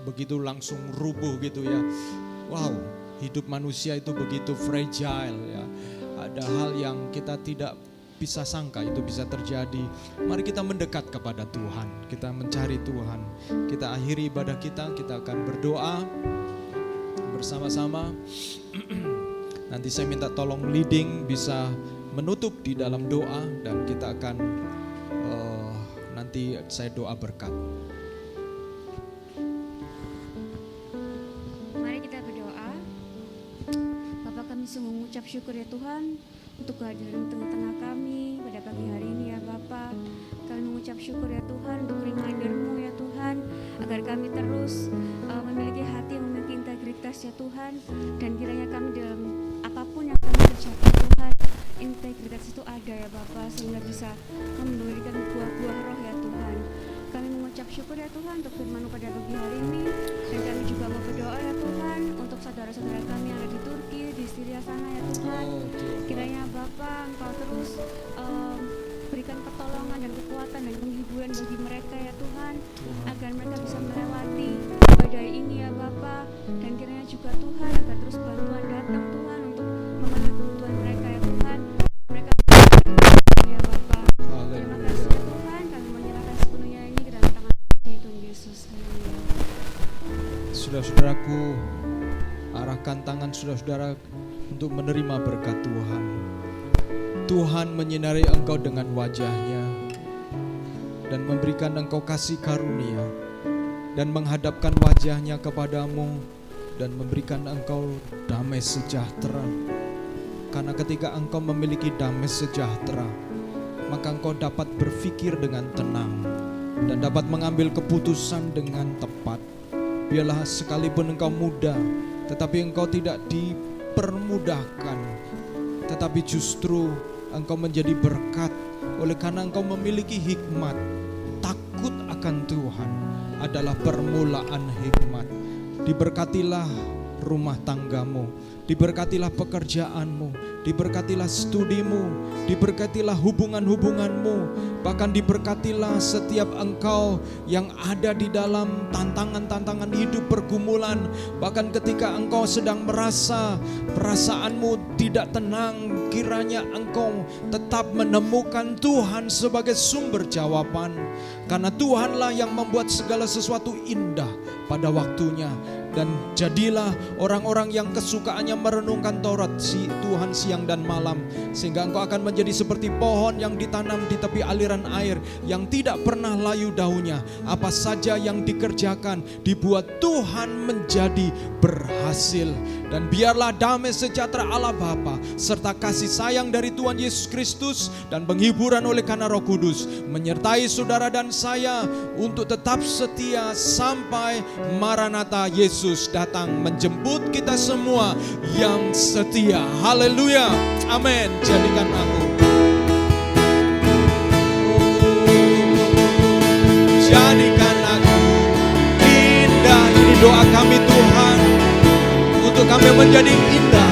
begitu langsung rubuh gitu ya. Wow, hidup manusia itu begitu fragile ya. Ada hal yang kita tidak bisa sangka itu bisa terjadi. Mari kita mendekat kepada Tuhan, kita mencari Tuhan. Kita akhiri ibadah kita akan berdoa bersama-sama. Nanti saya minta tolong leading bisa menutup di dalam doa, dan kita akan nanti saya doa berkat. Mari kita berdoa. Bapak, kami sungguh mengucap syukur ya Tuhan untuk kehadiran tengah-tengah kami pada pagi hari ini ya Bapak. Kami mengucap syukur ya Tuhan untuk reminder-Mu ya Tuhan, agar kami terus memiliki hati yang memiliki integritas ya Tuhan. Dan kiranya kami dalam apapun yang kami kerjakan Tuhan, integritas itu ada ya Bapak, sehingga bisa memberikan buah-buah roh ya Tuhan. Kami mengucap syukur ya Tuhan untuk firman-Mu pada pagi hari ini. Dan kami juga mau berdoa ya Tuhan untuk saudara-saudara kami yang ada di Turki, di Syria sana ya Tuhan. Kiranya Bapak Engkau terus berikan pertolongan dan kekuatan dan penghiburan bagi mereka ya Tuhan, agar mereka bisa melewati badai ini ya Bapak. Dan kiranya juga Tuhan agar terus bantuan datang Tuhan untuk memenuhi kebutuhan mereka ya Tuhan. Mereka ya Bapak. Terima kasih ya Tuhan, kami menyerahkan sepenuhnya ini ke dalam tangan Tuhan Yesus. Amin. persilakan saudara-saudara untuk menerima berkat Tuhan. Tuhan menyinari engkau dengan wajah-Nya dan memberikan engkau kasih karunia dan menghadapkan wajah-Nya kepadamu dan memberikan engkau damai sejahtera. Karena ketika engkau memiliki damai sejahtera, maka engkau dapat berpikir dengan tenang dan dapat mengambil keputusan dengan tepat. Biarlah sekalipun engkau muda, tetapi engkau tidak dipermudahkan, tetapi justru engkau menjadi berkat oleh karena engkau memiliki hikmat. Takut akan Tuhan adalah permulaan hikmat. Diberkatilah rumah tanggamu, diberkatilah pekerjaanmu, diberkatilah studimu, diberkatilah hubungan-hubunganmu, bahkan diberkatilah setiap engkau yang ada di dalam tantangan-tantangan hidup, pergumulan. Bahkan ketika engkau sedang merasa perasaanmu tidak tenang, kiranya engkau tetap menemukan Tuhan sebagai sumber jawaban. Karena Tuhanlah yang membuat segala sesuatu indah pada waktunya. Dan jadilah orang-orang yang kesukaannya merenungkan Taurat Tuhan siang dan malam, sehingga engkau akan menjadi seperti pohon yang ditanam di tepi aliran air, yang tidak pernah layu daunnya. Apa saja yang dikerjakan dibuat Tuhan menjadi berhasil. Dan biarlah damai sejahtera Allah Bapa serta kasih sayang dari Tuhan Yesus Kristus dan penghiburan oleh karena Roh Kudus menyertai saudara dan saya untuk tetap setia sampai Maranatha Yesus datang menjemput kita semua yang setia. Haleluya. Amin. Jadikan aku. Jadikan aku indah. Ini doa kami Tuhan, untuk kami menjadi indah